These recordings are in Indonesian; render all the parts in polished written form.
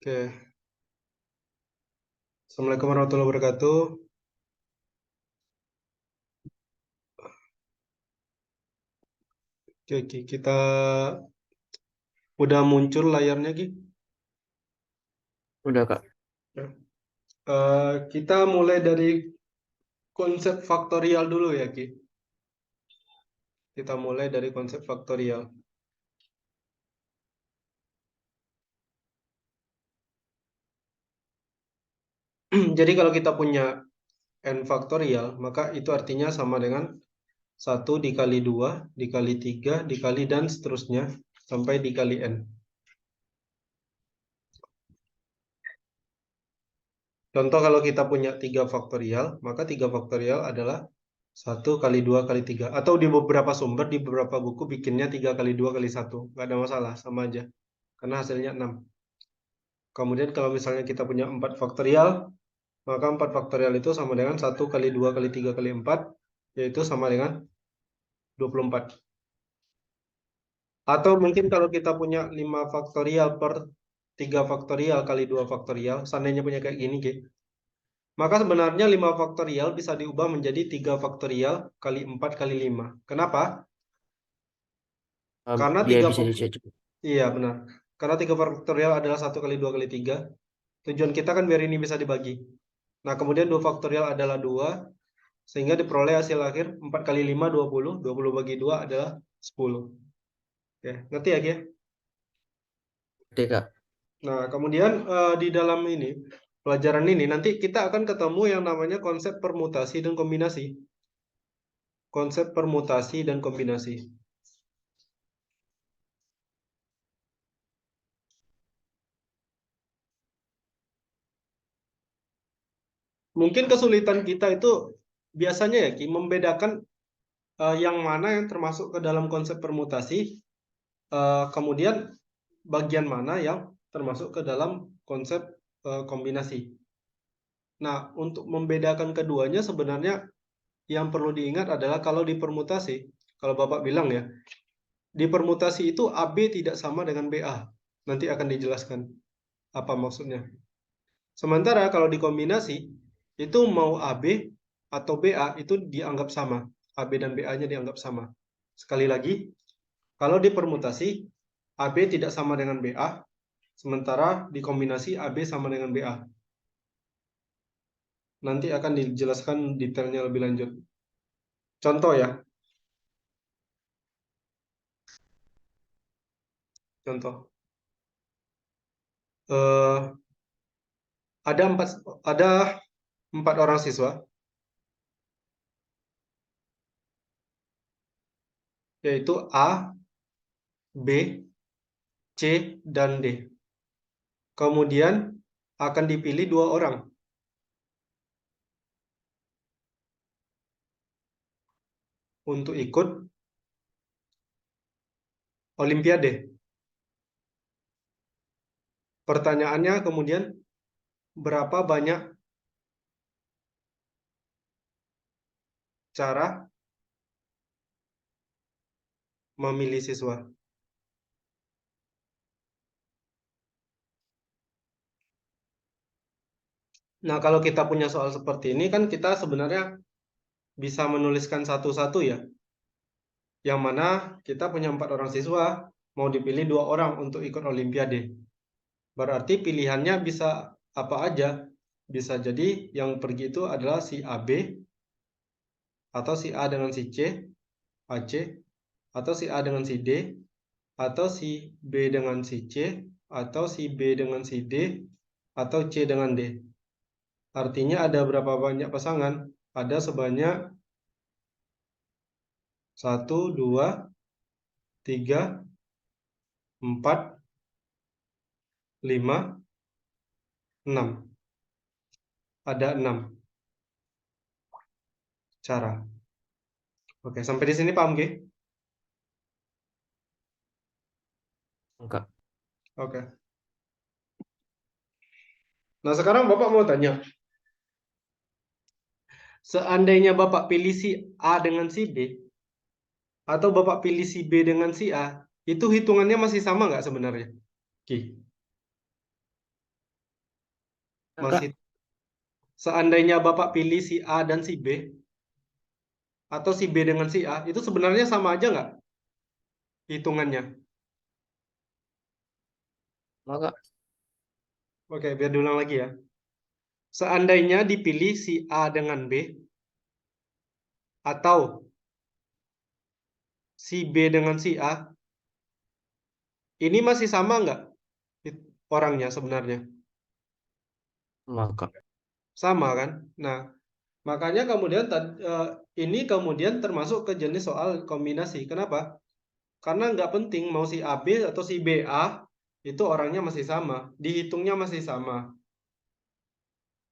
Oke. Assalamualaikum warahmatullahi wabarakatuh. Oke, kita udah muncul layarnya, Ki. Udah, Kak. Ya. Kita mulai dari konsep faktorial dulu ya, Ki. Kita mulai dari konsep faktorial. Jadi kalau kita punya n faktorial, maka itu artinya sama dengan 1 dikali 2, dikali 3, dikali dan seterusnya, sampai dikali n. Contoh kalau kita punya 3 faktorial, maka 3 faktorial adalah 1 kali 2 kali 3. Atau di beberapa sumber, di beberapa buku bikinnya 3 kali 2 kali 1. Nggak ada masalah, sama aja. Karena hasilnya 6. Kemudian kalau misalnya kita punya 4 faktorial, maka 4 faktorial itu sama dengan 1 kali 2 kali 3 kali 4, yaitu sama dengan 24. Atau mungkin kalau kita punya 5 faktorial per 3 faktorial kali 2 faktorial, seandainya punya kayak gini, maka sebenarnya 5 faktorial bisa diubah menjadi 3 faktorial kali 4 kali 5. Kenapa? Karena Biar 3 bisa dicocok. iya benar. Karena 3 faktorial adalah 1 kali 2 kali 3. Tujuan kita kan biar ini bisa dibagi. Nah, kemudian 2 faktorial adalah 2, sehingga diperoleh hasil akhir 4 kali 5, 20. 20 bagi 2 adalah 10. Oke, ngerti ya, Ki? Oke, Kak. Nah, kemudian di dalam ini, pelajaran ini, nanti kita akan ketemu yang namanya konsep permutasi dan kombinasi. Konsep permutasi dan kombinasi. Mungkin kesulitan kita itu biasanya ya, Ki, membedakan yang mana yang termasuk ke dalam konsep permutasi, kemudian bagian mana yang termasuk ke dalam konsep kombinasi. Nah, untuk membedakan keduanya sebenarnya yang perlu diingat adalah kalau di permutasi, kalau Bapak bilang ya, di permutasi itu AB tidak sama dengan BA. Nanti akan dijelaskan apa maksudnya. Sementara kalau di kombinasi, itu mau AB atau BA itu dianggap sama. AB dan BA-nya dianggap sama. Sekali lagi, kalau di permutasi, AB tidak sama dengan BA, sementara di kombinasi AB sama dengan BA. Nanti akan dijelaskan detailnya lebih lanjut. Contoh ya. Contoh. Eh, ada empat orang siswa, yaitu A, B, C, dan D. Kemudian akan dipilih 2 orang untuk ikut Olimpiade. Pertanyaannya kemudian, berapa banyak cara memilih siswa? Nah, kalau kita punya soal seperti ini kan kita sebenarnya bisa menuliskan satu-satu ya. Yang mana kita punya 4 orang siswa, mau dipilih 2 orang untuk ikut Olimpiade. Berarti pilihannya bisa apa aja. Bisa jadi yang pergi itu adalah si AB, atau si A dengan si C, AC, atau si A dengan si D, atau si B dengan si C, atau si B dengan si D, atau C dengan D. Artinya ada berapa banyak pasangan? Ada sebanyak 1, 2, 3, 4, 5, 6. Ada 6 cara. Oke, sampai di sini paham, Ki? Enggak. Oke. Nah, sekarang Bapak mau tanya. Seandainya Bapak pilih si A dengan si B, atau Bapak pilih si B dengan si A, itu hitungannya masih sama nggak sebenarnya? Ki. Masih. Seandainya Bapak pilih si A dan si B, atau si B dengan si A, itu sebenarnya sama aja nggak hitungannya? Maka Oke, biar diulang lagi ya. Seandainya dipilih si A dengan B, atau si B dengan si A, ini masih sama nggak orangnya sebenarnya? maka Sama kan? Nah, makanya kemudian ini kemudian termasuk ke jenis soal kombinasi. Kenapa? Karena nggak penting mau si AB atau si BA, itu orangnya masih sama, dihitungnya masih sama.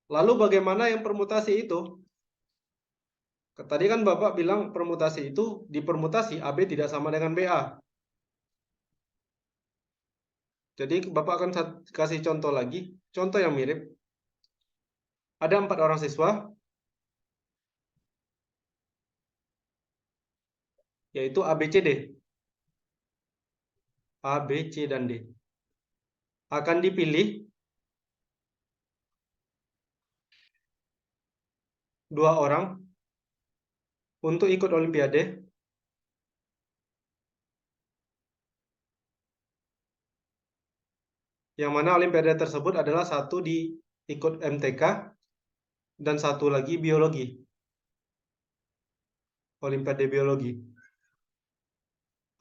Lalu bagaimana yang permutasi itu? Tadi kan Bapak bilang permutasi itu dipermutasi AB tidak sama dengan BA. Jadi Bapak akan kasih contoh lagi, contoh yang mirip. Ada 4 orang siswa, yaitu A, B, C, D. A, B, C, dan D. Akan dipilih 2 orang untuk ikut Olimpiade, yang mana Olimpiade tersebut adalah satu di ikut MTK dan satu lagi biologi, Olimpiade biologi.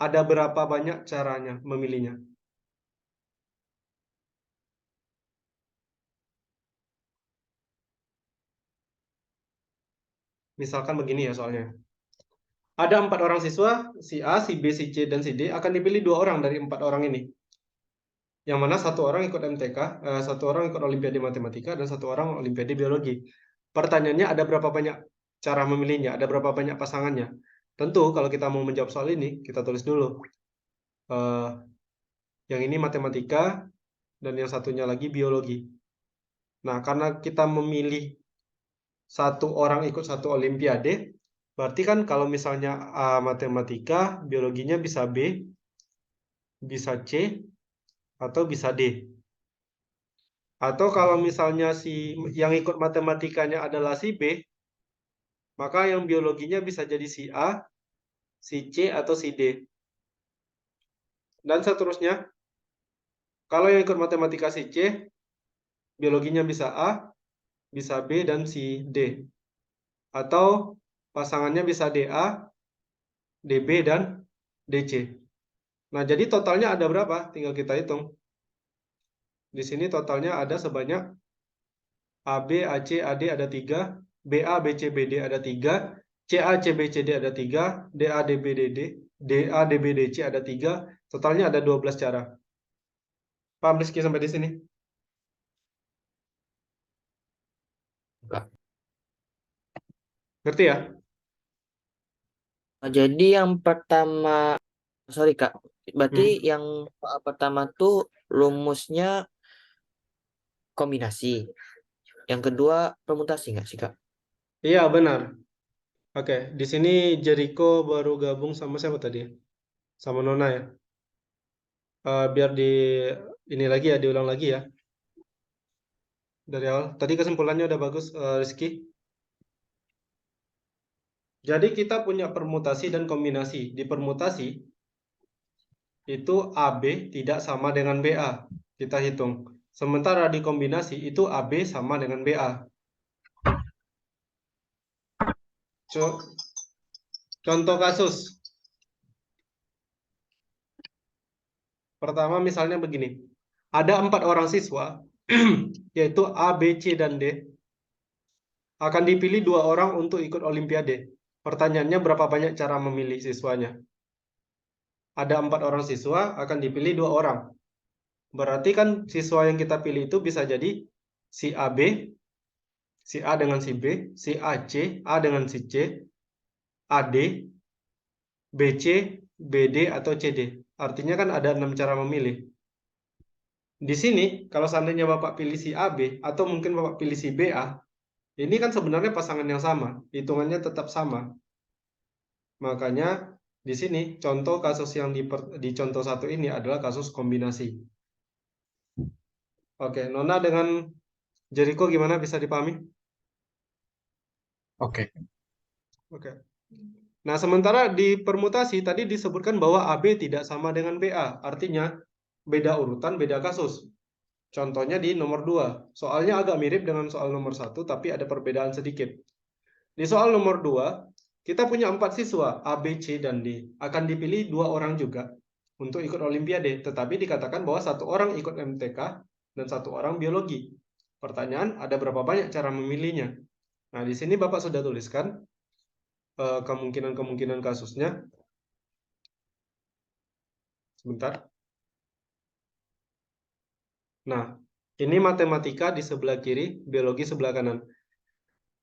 Ada berapa banyak caranya memilihnya? Misalkan begini ya soalnya. Ada 4 orang siswa, si A, si B, si C, dan si D akan dipilih 2 orang dari 4 orang ini. Yang mana satu orang ikut MTK, satu orang ikut Olimpiade Matematika, dan satu orang Olimpiade Biologi. Pertanyaannya ada berapa banyak cara memilihnya, ada berapa banyak pasangannya. Tentu kalau kita mau menjawab soal ini, kita tulis dulu. Yang ini Matematika, dan yang satunya lagi Biologi. Nah, karena kita memilih satu orang ikut satu Olimpiade, berarti kan kalau misalnya Matematika, Biologinya bisa B, bisa C, atau bisa D. Atau kalau misalnya si yang ikut matematikanya adalah si B, maka yang biologinya bisa jadi si A, si C, atau si D. Dan seterusnya, kalau yang ikut matematika si C, biologinya bisa A, bisa B, dan si D. Atau pasangannya bisa DA, DB, dan DC. Nah, jadi totalnya ada berapa? Tinggal kita hitung. Di sini totalnya ada sebanyak AB, AC, AD ada 3, BA, BC, BD ada 3, CA, CB, CD ada 3, DA, DB, DD, DA, DB, DC ada 3, totalnya ada 12 cara. Paham Rizky sampai di sini? enggak. Ngerti ya? Jadi yang pertama, sorry Kak, berarti Hmm. yang pertama tuh rumusnya kombinasi. Yang kedua permutasi nggak sih Kak? Iya, benar. Oke, di sini Jericho baru gabung sama siapa tadi? Sama Nona ya. Biar di ini lagi ya, diulang lagi ya dari awal. Tadi kesimpulannya udah bagus, Rizky. Jadi kita punya permutasi dan kombinasi. Di permutasi itu AB tidak sama dengan BA. Kita hitung. Sementara di kombinasi itu AB sama dengan BA. Contoh kasus. Pertama misalnya begini. Ada 4 orang siswa, yaitu A, B, C, dan D. Akan dipilih 2 orang untuk ikut Olimpiade. Pertanyaannya berapa banyak cara memilih siswanya? Ada 4 orang siswa, akan dipilih 2 orang. Berarti kan siswa yang kita pilih itu bisa jadi si AB, si A dengan si B, si AC, A dengan si C, AD, BC, BD, atau CD. Artinya kan ada 6 cara memilih. Di sini, kalau seandainya Bapak pilih si AB, atau mungkin Bapak pilih si BA, ini kan sebenarnya pasangan yang sama, hitungannya tetap sama. Makanya di sini contoh kasus yang di contoh satu ini adalah kasus kombinasi. Oke, Nona dengan Jericho gimana, bisa dipahami? Oke. Oke. Nah, sementara di permutasi tadi disebutkan bahwa AB tidak sama dengan BA. Artinya beda urutan, beda kasus. Contohnya di nomor 2. Soalnya agak mirip dengan soal nomor 1, tapi ada perbedaan sedikit. Di soal nomor 2, kita punya 4 siswa, A, B, C, dan D. Akan dipilih 2 orang juga untuk ikut Olimpiade. Tetapi dikatakan bahwa 1 orang ikut MTK dan 1 orang biologi. Pertanyaan, ada berapa banyak cara memilihnya? Nah, di sini Bapak sudah tuliskan kemungkinan-kemungkinan kasusnya. Sebentar. Nah, ini matematika di sebelah kiri, biologi sebelah kanan.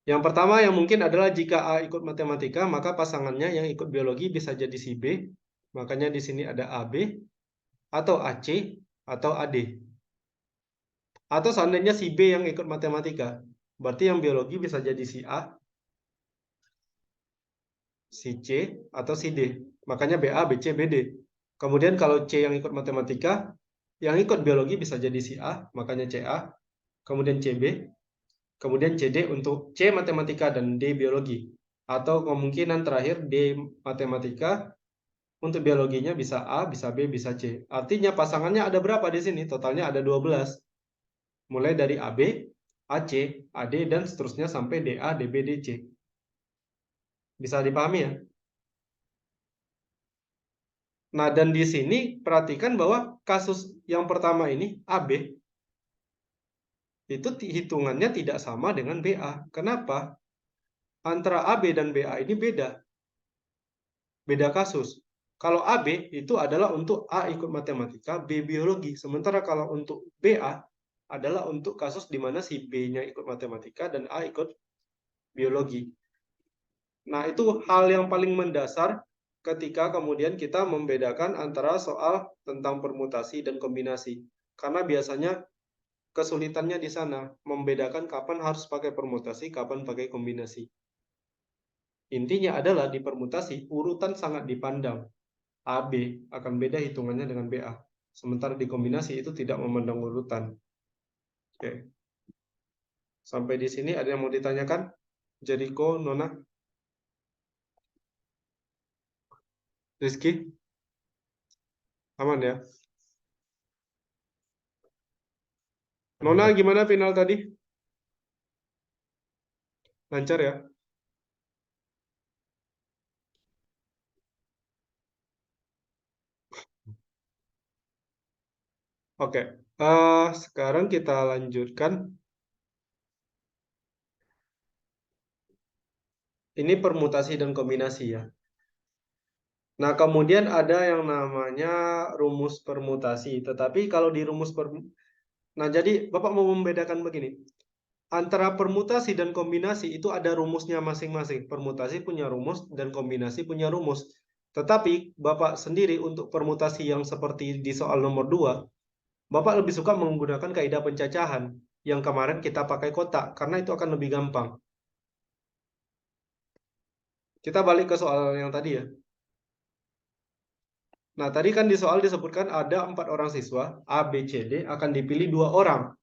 Yang pertama yang mungkin adalah jika A ikut matematika, maka pasangannya yang ikut biologi bisa jadi si B. Makanya di sini ada AB, atau AC, atau AD. Atau seandainya si B yang ikut matematika, berarti yang biologi bisa jadi si A, si C, atau si D. Makanya BA, BC, BD. Kemudian kalau C yang ikut matematika, yang ikut biologi bisa jadi si A, makanya CA. Kemudian CB, kemudian CD untuk C matematika dan D biologi. Atau kemungkinan terakhir D matematika, untuk biologinya bisa A, bisa B, bisa C. Artinya pasangannya ada berapa di sini? Totalnya ada 12. Mulai dari AB, AC, AD, dan seterusnya sampai DA, DB, DC. Bisa dipahami ya? Nah, dan di sini perhatikan bahwa kasus yang pertama ini, AB, itu hitungannya tidak sama dengan BA. Kenapa? Antara AB dan BA ini beda kasus. Kalau AB itu adalah untuk A ikut matematika, B biologi. Sementara kalau untuk BA adalah untuk kasus di mana si B-nya ikut matematika dan A ikut biologi. Nah, itu hal yang paling mendasar ketika kemudian kita membedakan antara soal tentang permutasi dan kombinasi. Karena biasanya kesulitannya di sana, membedakan kapan harus pakai permutasi, kapan pakai kombinasi. Intinya adalah di permutasi, urutan sangat dipandang. AB akan beda hitungannya dengan BA. Sementara di kombinasi itu tidak memandang urutan. Oke. Sampai di sini ada yang mau ditanyakan? Jericho, Nona, Rizky? Aman ya? Nona, gimana final tadi? Lancar ya? Oke. Sekarang kita lanjutkan. Ini permutasi dan kombinasi ya. Nah, kemudian ada yang namanya rumus permutasi. Tetapi kalau di rumus Nah, jadi Bapak mau membedakan begini. Antara permutasi dan kombinasi itu ada rumusnya masing-masing. Permutasi punya rumus dan kombinasi punya rumus. Tetapi Bapak sendiri untuk permutasi yang seperti di soal nomor 2, Bapak lebih suka menggunakan kaidah pencacahan yang kemarin kita pakai kotak, karena itu akan lebih gampang. Kita balik ke soal yang tadi ya. Nah, tadi kan di soal disebutkan ada 4 orang siswa, A, B, C, D, akan dipilih 2 orang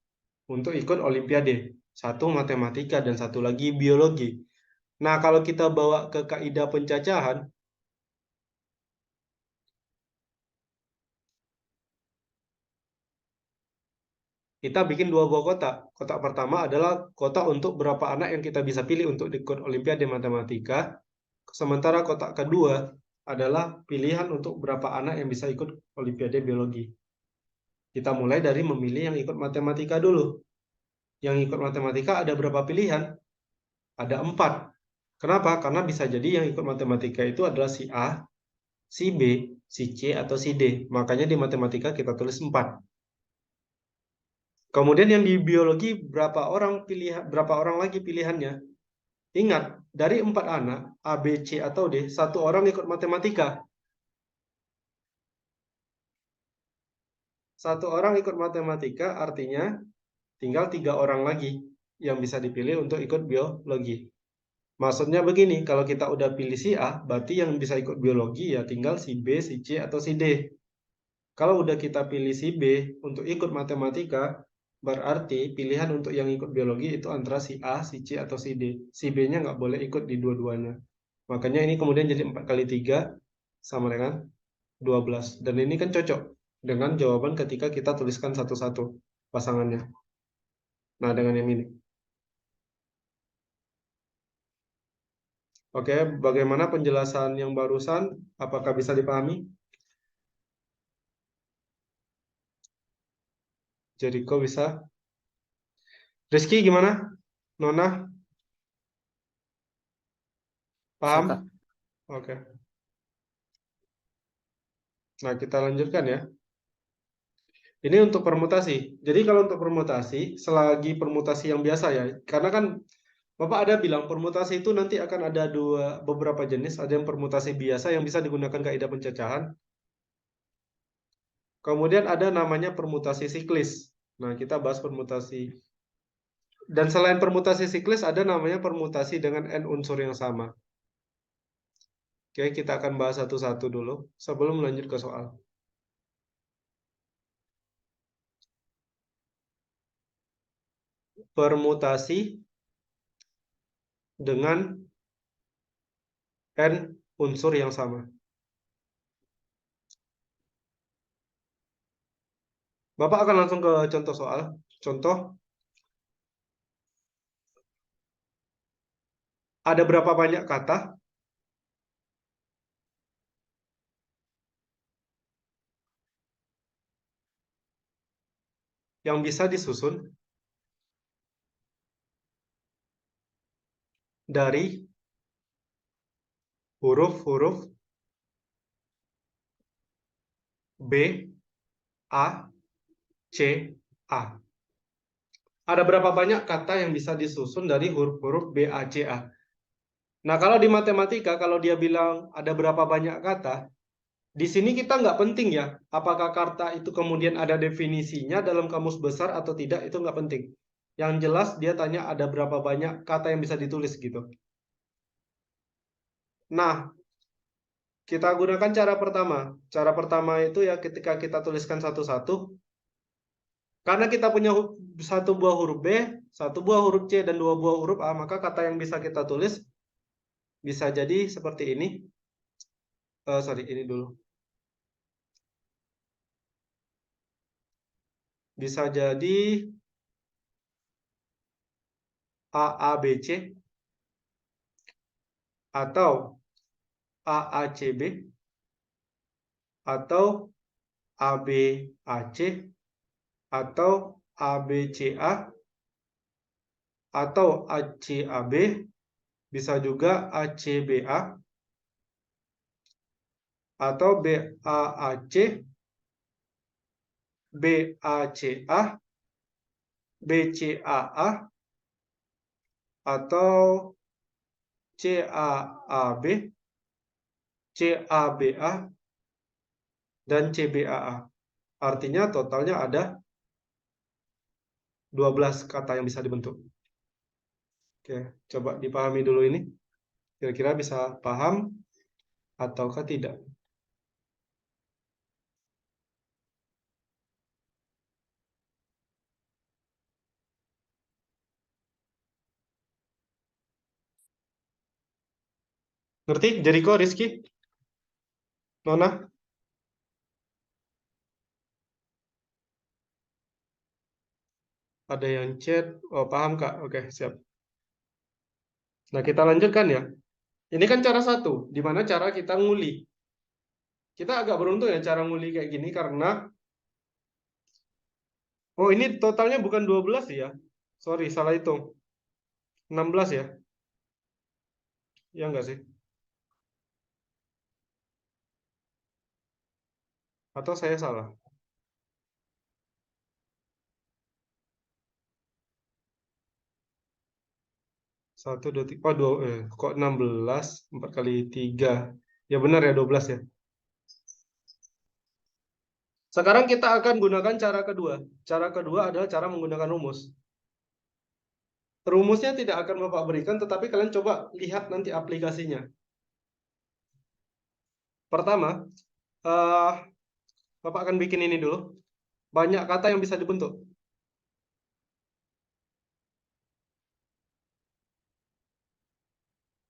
untuk ikut Olimpiade. 1 matematika dan 1 lagi biologi. Nah, kalau kita bawa ke kaidah pencacahan, kita bikin 2 buah kotak. Kotak pertama adalah kotak untuk berapa anak yang kita bisa pilih untuk ikut Olimpiade Matematika. Sementara kotak kedua adalah pilihan untuk berapa anak yang bisa ikut Olimpiade Biologi. Kita mulai dari memilih yang ikut matematika dulu. Yang ikut matematika ada berapa pilihan? Ada 4. Kenapa? Karena bisa jadi yang ikut matematika itu adalah si A, si B, si C, atau si D. Makanya di matematika kita tulis 4. Kemudian yang di biologi berapa orang lagi pilihannya? Ingat, dari 4 anak, A, B, C, atau D, 1 orang ikut matematika. 1 orang ikut matematika artinya tinggal 3 orang lagi yang bisa dipilih untuk ikut biologi. Maksudnya begini, kalau kita udah pilih si A, berarti yang bisa ikut biologi ya tinggal si B, si C, atau si D. Kalau udah kita pilih si B untuk ikut matematika, Berarti pilihan untuk yang ikut biologi itu antara si A, si C, atau si D. Si B-nya nggak boleh ikut di dua-duanya. Makanya ini kemudian jadi 4 kali 3 sama dengan 12. Dan ini kan cocok dengan jawaban ketika kita tuliskan satu-satu pasangannya. Nah, dengan yang ini. Oke, bagaimana penjelasan yang barusan? Apakah bisa dipahami? Jericho bisa? Rizky gimana? Nona, Bisa, Kak. paham? Oke. Nah, kita lanjutkan ya. Ini untuk permutasi. Jadi kalau untuk permutasi, selagi permutasi yang biasa ya, karena kan Bapak ada bilang permutasi itu nanti akan ada beberapa jenis. Ada yang permutasi biasa yang bisa digunakan kaidah pencacahan. Kemudian ada namanya permutasi siklis. Nah, kita bahas permutasi. Dan selain permutasi siklis, ada namanya permutasi dengan n unsur yang sama. Oke, kita akan bahas satu-satu dulu sebelum lanjut ke soal. Permutasi dengan n unsur yang sama. Bapak akan langsung ke contoh soal. Contoh, ada berapa banyak kata yang bisa disusun dari huruf-huruf B, A, C, A. Ada berapa banyak kata yang bisa disusun dari huruf-huruf B, A, C, A? Nah, kalau di matematika, kalau dia bilang ada berapa banyak kata, di sini kita nggak penting ya, apakah kata itu kemudian ada definisinya dalam kamus besar atau tidak, itu nggak penting. Yang jelas dia tanya ada berapa banyak kata yang bisa ditulis gitu. Nah, kita gunakan cara pertama. Cara pertama itu ya ketika kita tuliskan satu-satu, karena kita punya satu buah huruf B, satu buah huruf C, dan dua buah huruf A, maka kata yang bisa kita tulis bisa jadi seperti ini. Sorry, ini dulu. Bisa jadi AABC atau AACB atau ABAC atau ABCA atau ACAB, bisa juga ACBA atau BAAC, BACA, BCAA atau CAAB, CABA, dan CBAA. Artinya totalnya ada 12 kata yang bisa dibentuk. Oke, coba dipahami dulu ini. Kira-kira bisa paham ataukah tidak? Ngerti? Jericho, Rizky? Nona? Ada yang chat? Oh, paham, Kak. Oke, siap. Nah, kita lanjutkan ya. Ini kan cara satu, di mana cara kita nguli. Kita agak beruntung ya cara nguli kayak gini karena oh, ini totalnya bukan 12 ya. Sorry, salah hitung. 16 ya. Ya enggak sih? Atau saya salah? 1, 2, 3. Oh, kok 16? 4 kali 3. Ya benar ya, 12 ya. Sekarang kita akan gunakan cara kedua. Cara kedua adalah cara menggunakan rumus. Rumusnya tidak akan Bapak berikan, tetapi kalian coba lihat nanti aplikasinya. Pertama, Bapak akan bikin ini dulu. Banyak kata yang bisa dibentuk.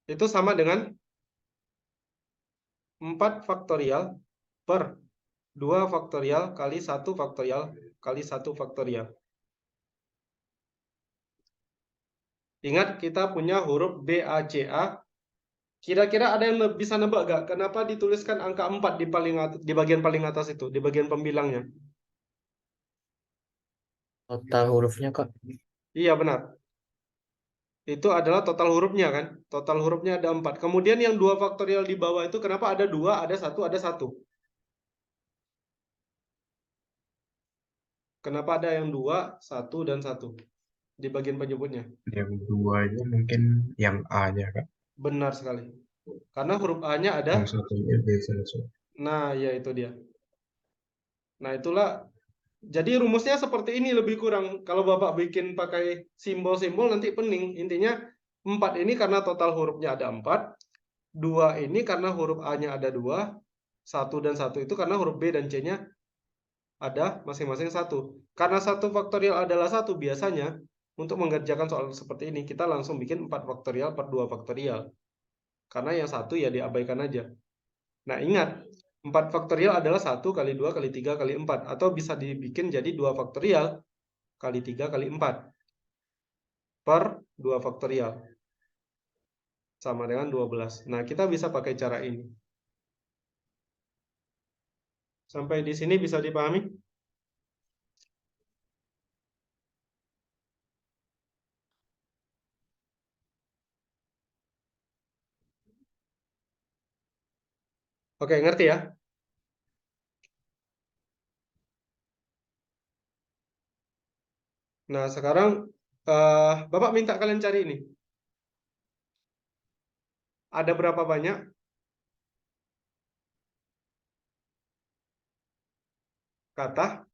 itu sama dengan 4 faktorial per 2 faktorial kali 1 faktorial kali 1 faktorial. Ingat, kita punya huruf B, A, C, A. Kira-kira ada yang bisa nebak gak? Kenapa dituliskan angka 4 di bagian paling atas itu, di bagian pembilangnya? Total hurufnya, Kak. Iya, benar. Itu adalah total hurufnya kan? Total hurufnya ada 4. Kemudian yang 2 faktorial di bawah itu kenapa ada 2, ada 1, ada 1? Kenapa ada yang 2, 1, dan 1 di bagian penyebutnya? Yang duanya mungkin yang A-nya, Kak. Benar sekali. Karena huruf A-nya ada. Yang satunya B langsung. Nah, ya itu dia. Nah, itulah. Jadi rumusnya seperti ini lebih kurang. Kalau Bapak bikin pakai simbol-simbol nanti pening. Intinya 4 ini karena total hurufnya ada 4. 2 ini karena huruf A-nya ada 2. 1 dan 1 itu karena huruf B dan C-nya ada masing-masing 1. Karena 1 faktorial adalah 1, biasanya untuk mengerjakan soal seperti ini kita langsung bikin 4 faktorial per 2 faktorial. Karena yang 1 ya diabaikan aja. Nah, ingat, 4 faktorial adalah 1 kali 2 kali 3 kali 4. Atau bisa dibikin jadi 2 faktorial kali 3 kali 4 per 2 faktorial. Sama dengan 12. Nah, kita bisa pakai cara ini. Sampai di sini bisa dipahami? Oke, ngerti ya? Nah, sekarang Bapak minta kalian cari ini. Ada berapa banyak kata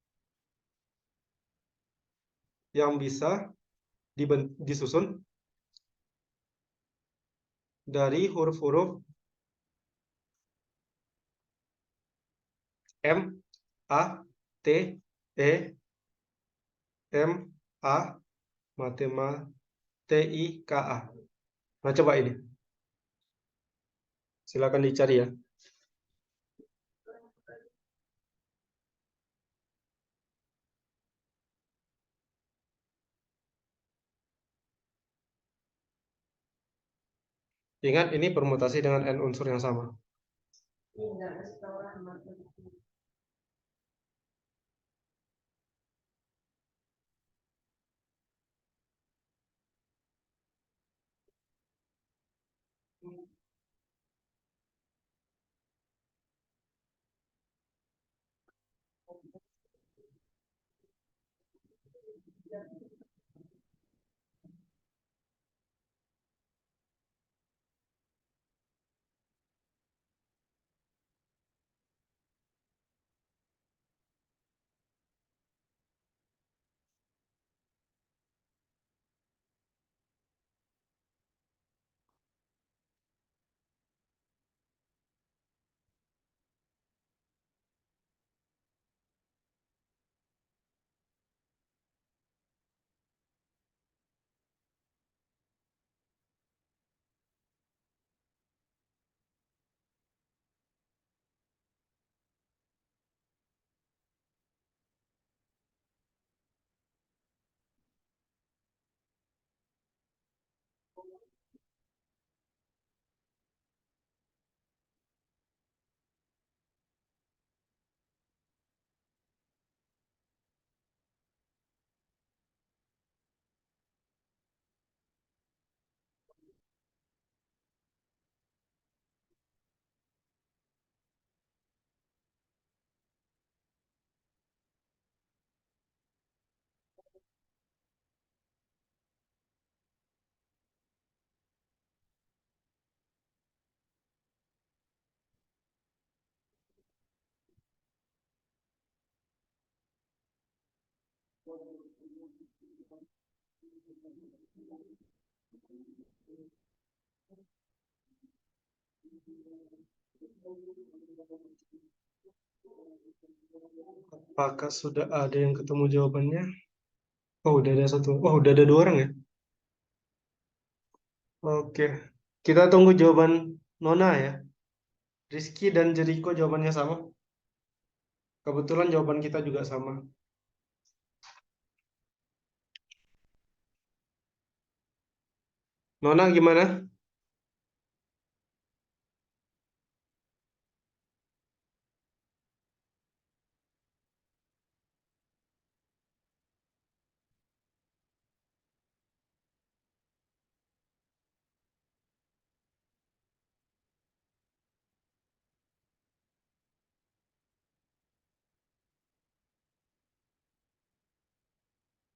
yang bisa disusun dari huruf-huruf M, A, T, E, M, A, T, I, K, A. Nah, coba ini. Silakan dicari ya. Ingat, ini permutasi dengan N unsur yang sama. Apakah sudah ada yang ketemu jawabannya? Oh, udah ada satu. Oh, udah ada 2 orang ya? Oke. Kita tunggu jawaban Nona ya. Rizky dan Jericho jawabannya sama. Kebetulan jawaban kita juga sama. Nona gimana?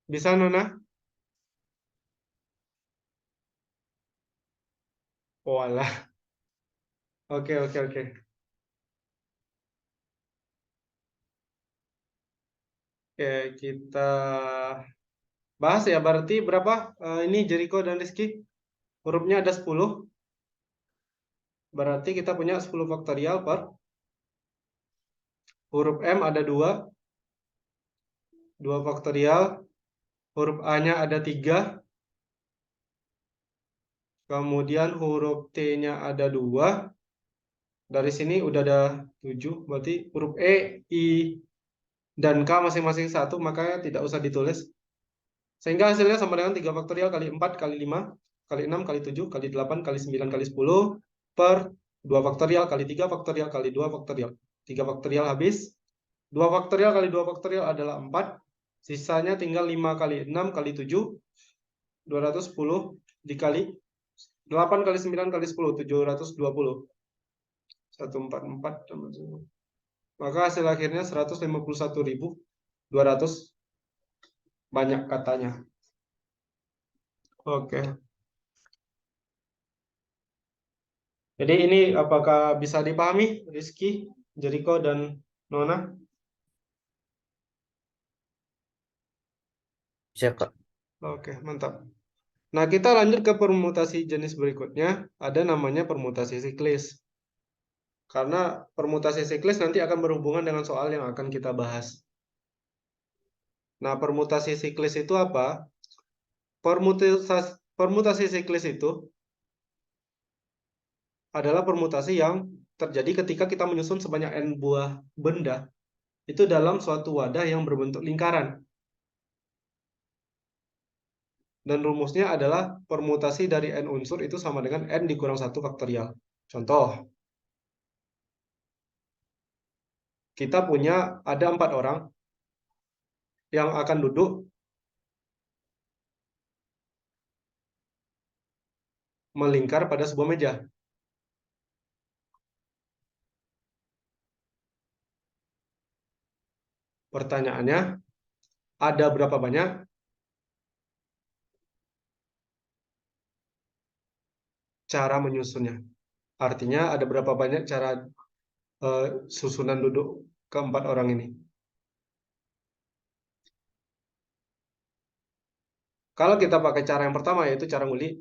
Bisa Nona? Oh alah. Oke, oke, oke. Oke, kita bahas ya. Berarti berapa ini Jericho dan Rizky? Hurufnya ada 10. Berarti kita punya 10 faktorial per huruf M ada 2 faktorial. Huruf A-nya ada 3. Kemudian huruf T-nya ada 2. Dari sini udah ada 7. Berarti huruf E, I, dan K masing-masing 1. Makanya tidak usah ditulis. Sehingga hasilnya sama dengan 3 faktorial kali 4 kali 5 kali 6 kali 7 kali 8 kali 9 kali 10 per 2 faktorial kali 3 faktorial kali 2 faktorial. 3 faktorial habis. 2 faktorial kali 2 faktorial adalah 4. Sisanya tinggal 5 kali 6 kali 7. 210 dikali 8 kali 9 kali 10. 720. 144. Maka hasil akhirnya 151.200. Banyak katanya. Oke. Jadi ini apakah bisa dipahami Rizky, Jericho, dan Nona? Bisa, Kak. Oke, mantap. Nah, kita lanjut ke permutasi jenis berikutnya. Ada namanya permutasi siklis. Karena permutasi siklis nanti akan berhubungan dengan soal yang akan kita bahas. Nah, permutasi siklis itu apa? Permutasi siklis itu adalah permutasi yang terjadi ketika kita menyusun sebanyak n buah benda itu dalam suatu wadah yang berbentuk lingkaran. Dan rumusnya adalah permutasi dari n unsur itu sama dengan n dikurang 1 faktorial. Contoh, kita punya ada 4 orang yang akan duduk melingkar pada sebuah meja. Pertanyaannya, ada berapa banyak cara menyusunnya? Artinya ada berapa banyak cara susunan duduk keempat orang ini? Kalau kita pakai cara yang pertama yaitu cara nguli,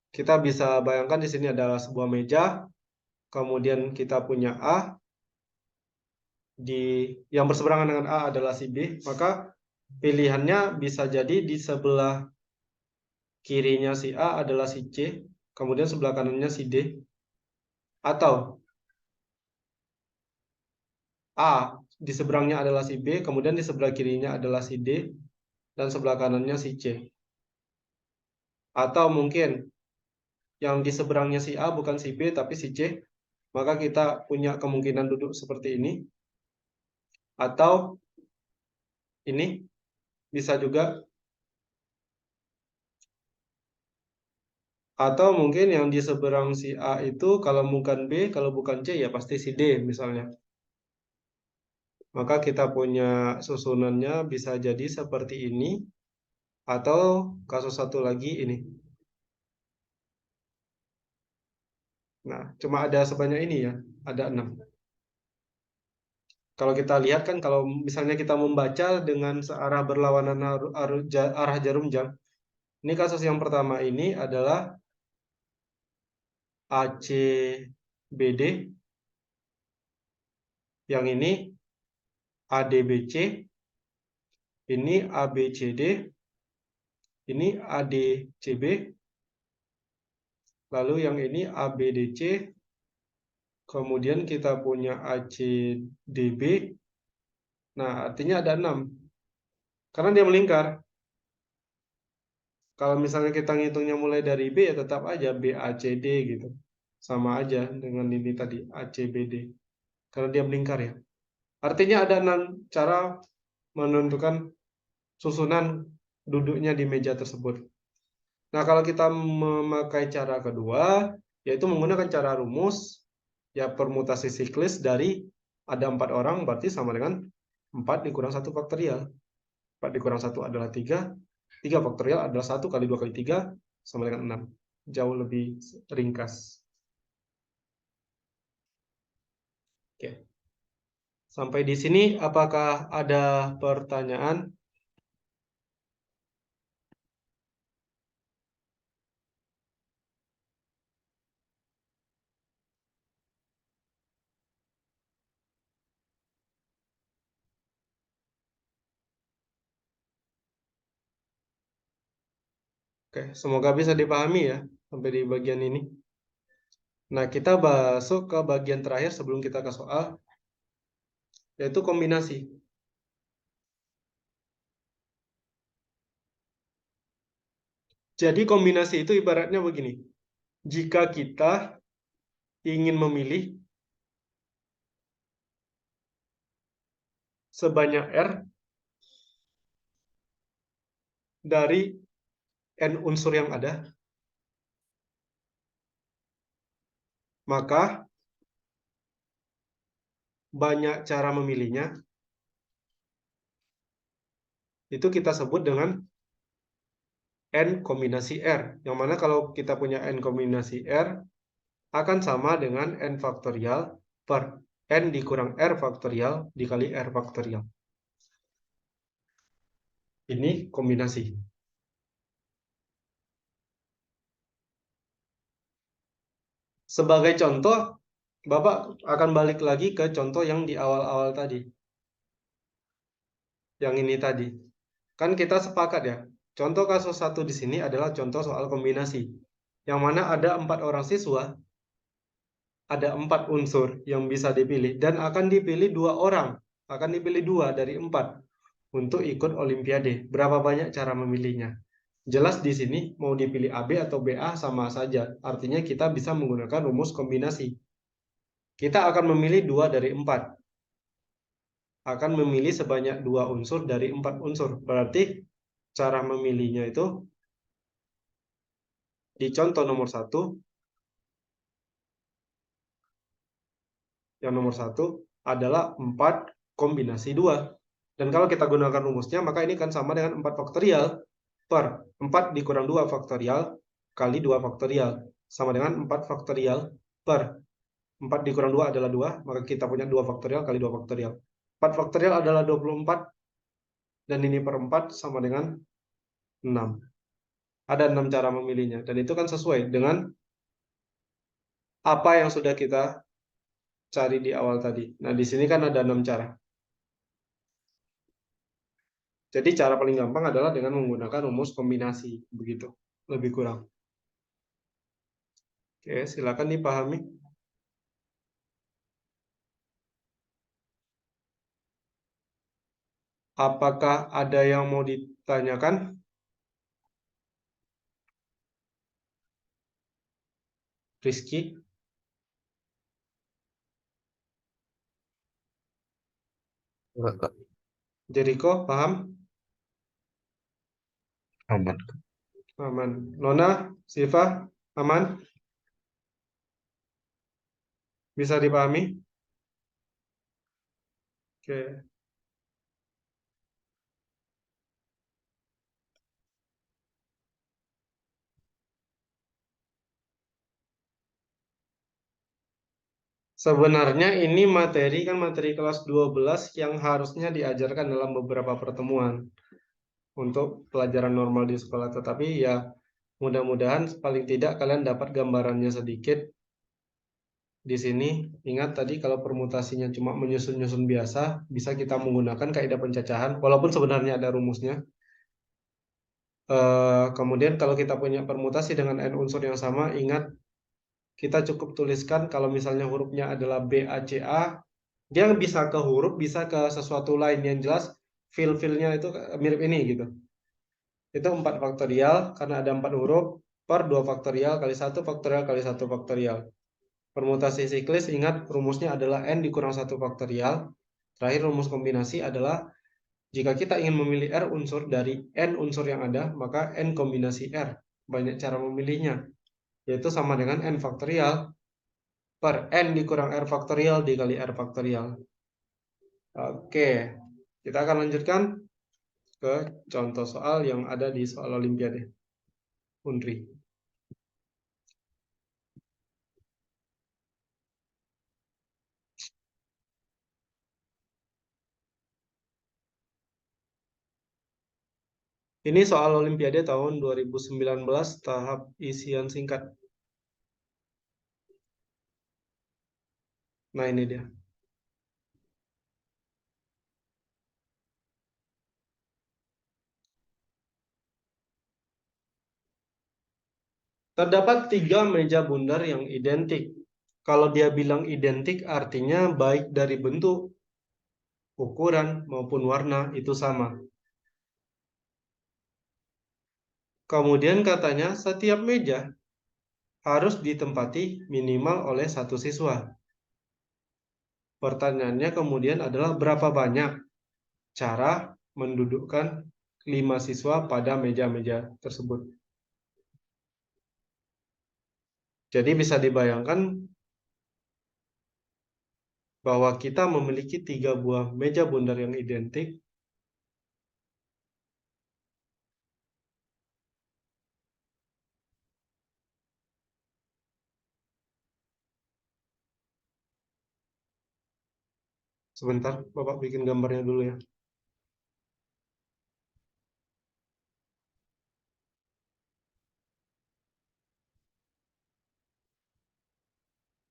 kita bisa bayangkan di sini ada sebuah meja, kemudian kita punya A, yang berseberangan dengan A adalah si B, maka pilihannya bisa jadi di sebelah kirinya si A adalah si C, kemudian sebelah kanannya si D, atau A di seberangnya adalah si B, kemudian di sebelah kirinya adalah si D, dan sebelah kanannya si C. Atau mungkin yang di seberangnya si A bukan si B tapi si C, maka kita punya kemungkinan duduk seperti ini. Atau ini bisa juga. Atau mungkin yang di seberang si A itu kalau bukan B, kalau bukan C ya pasti si D misalnya. Maka kita punya susunannya bisa jadi seperti ini. Atau kasus satu lagi ini. Nah, cuma ada sebanyak ini ya, ada 6. Kalau kita lihat kan, kalau misalnya kita membaca dengan searah berlawanan arah jarum jam, ini kasus yang pertama ini adalah ACBD, yang ini ADBC, ini ABCD, ini ADCB, Lalu yang ini ABDC. Kemudian kita punya ACDB. Nah, artinya ada 6. Karena dia melingkar. Kalau misalnya kita ngitungnya mulai dari B, ya tetap aja BACD gitu. Sama aja dengan ini tadi, ACBD. Karena dia melingkar ya. Artinya ada 6 cara menentukan susunan duduknya di meja tersebut. Nah, kalau kita memakai cara kedua, yaitu menggunakan cara rumus, ya permutasi siklis dari ada 4 orang, berarti sama dengan 4 dikurang 1 faktorial. 4 dikurang 1 adalah 3. 3 faktorial adalah 1 kali 2 kali 3, sama dengan 6. Jauh lebih ringkas. Oke. Sampai di sini, apakah ada pertanyaan? Oke, semoga bisa dipahami ya sampai di bagian ini. Nah, kita masuk ke bagian terakhir sebelum kita ke soal, yaitu kombinasi. Jadi kombinasi itu ibaratnya begini. Jika kita ingin memilih sebanyak R dari N unsur yang ada, maka banyak cara memilihnya. Itu kita sebut dengan N kombinasi R. Yang mana kalau kita punya N kombinasi R, akan sama dengan N faktorial per N dikurang R faktorial dikali R faktorial. Ini kombinasi. Sebagai contoh, Bapak akan balik lagi ke contoh yang di awal-awal tadi. Yang ini tadi. Kan kita sepakat ya. Contoh kasus 1 di sini adalah contoh soal kombinasi. Yang mana ada 4 orang siswa, ada 4 unsur yang bisa dipilih, dan akan dipilih 2 orang. Akan dipilih 2 dari 4 untuk ikut Olimpiade. Berapa banyak cara memilihnya? Jelas di sini mau dipilih AB atau BA sama saja. Artinya kita bisa menggunakan rumus kombinasi. Kita akan memilih 2 dari 4. Akan memilih sebanyak 2 unsur dari 4 unsur. Berarti cara memilihnya itu di contoh nomor 1, yang nomor 1 adalah 4 kombinasi 2. Dan kalau kita gunakan rumusnya, maka ini kan sama dengan 4 faktorial per 4 dikurang 2 faktorial kali 2 faktorial. Sama dengan 4 faktorial per 4 dikurang 2 adalah 2, maka kita punya 2 faktorial kali 2 faktorial. 4 faktorial adalah 24, dan ini per 4 sama dengan 6. Ada 6 cara memilihnya, dan itu kan sesuai dengan apa yang sudah kita cari di awal tadi. Nah, di sini kan ada 6 cara. Jadi cara paling gampang adalah dengan menggunakan rumus kombinasi, begitu, lebih kurang. Oke, silakan dipahami. Apakah ada yang mau ditanyakan? Rizky? Enggak, Kak. Jericho, paham? Aman. Aman. Nona, Siva, aman? Bisa dipahami? Oke. Sebenarnya ini materi kan materi kelas 12 yang harusnya diajarkan dalam beberapa pertemuan untuk pelajaran normal di sekolah. Tetapi ya mudah-mudahan paling tidak kalian dapat gambarannya sedikit. Di sini ingat tadi kalau permutasinya cuma menyusun-nyusun biasa, bisa kita menggunakan kaidah pencacahan walaupun sebenarnya ada rumusnya. Kemudian kalau kita punya permutasi dengan n unsur yang sama, ingat kita cukup tuliskan kalau misalnya hurufnya adalah BACA, dia bisa ke huruf, bisa ke sesuatu lain yang jelas feel-nya itu mirip ini gitu. Itu 4 faktorial karena ada 4 huruf per 2 faktorial kali 1 faktorial kali 1 faktorial. Permutasi siklis ingat rumusnya adalah N dikurang 1 faktorial. Terakhir rumus kombinasi adalah jika kita ingin memilih R unsur dari N unsur yang ada, maka N kombinasi R. Banyak cara memilihnya, yaitu sama dengan N faktorial per N dikurang R faktorial dikali R faktorial. Oke, kita akan lanjutkan ke contoh soal yang ada di soal Olimpiade Unri. Ini soal Olimpiade tahun 2019 tahap isian singkat. Nah, ini dia. Terdapat 3 meja bundar yang identik. Kalau dia bilang identik, artinya baik dari bentuk, ukuran, maupun warna itu sama. Kemudian katanya setiap meja harus ditempati minimal oleh 1 siswa. Pertanyaannya kemudian adalah berapa banyak cara mendudukkan 5 siswa pada meja-meja tersebut. Jadi bisa dibayangkan bahwa kita memiliki 3 buah meja bundar yang identik. Sebentar, Bapak bikin gambarnya dulu ya.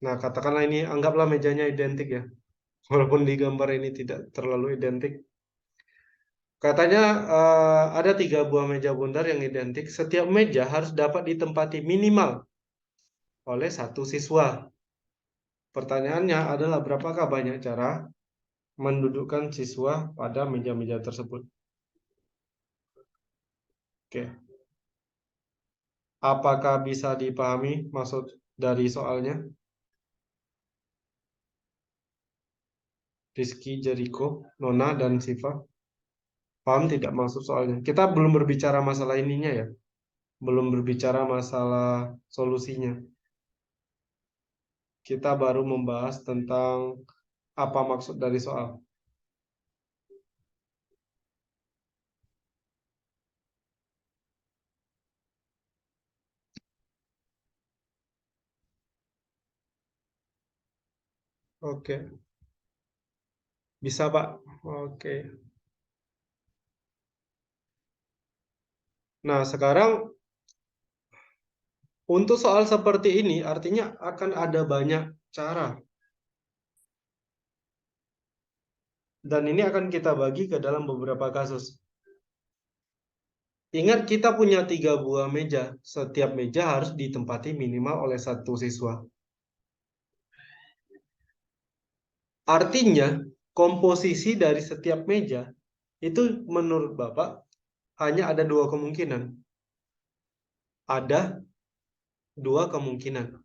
Nah, katakanlah ini, anggaplah mejanya identik ya. Walaupun di gambar ini tidak terlalu identik. Katanya ada 3 buah meja bundar yang identik. Setiap meja harus dapat ditempati minimal oleh 1 siswa. Pertanyaannya adalah berapakah banyak cara mendudukkan siswa pada meja-meja tersebut? Oke. Apakah bisa dipahami maksud dari soalnya? Rizky, Jericho, Nona, dan Siva. Paham tidak maksud soalnya? Kita belum berbicara masalah ininya ya. Belum berbicara masalah solusinya. Kita baru membahas tentang apa maksud dari soal. Oke. Bisa, Pak? Oke. Nah, sekarang untuk soal seperti ini artinya akan ada banyak cara. Dan ini akan kita bagi ke dalam beberapa kasus. Ingat kita punya 3 buah meja. Setiap meja harus ditempati minimal oleh 1 siswa. Artinya komposisi dari setiap meja itu menurut Bapak hanya ada 2 kemungkinan. Ada 2 kemungkinan.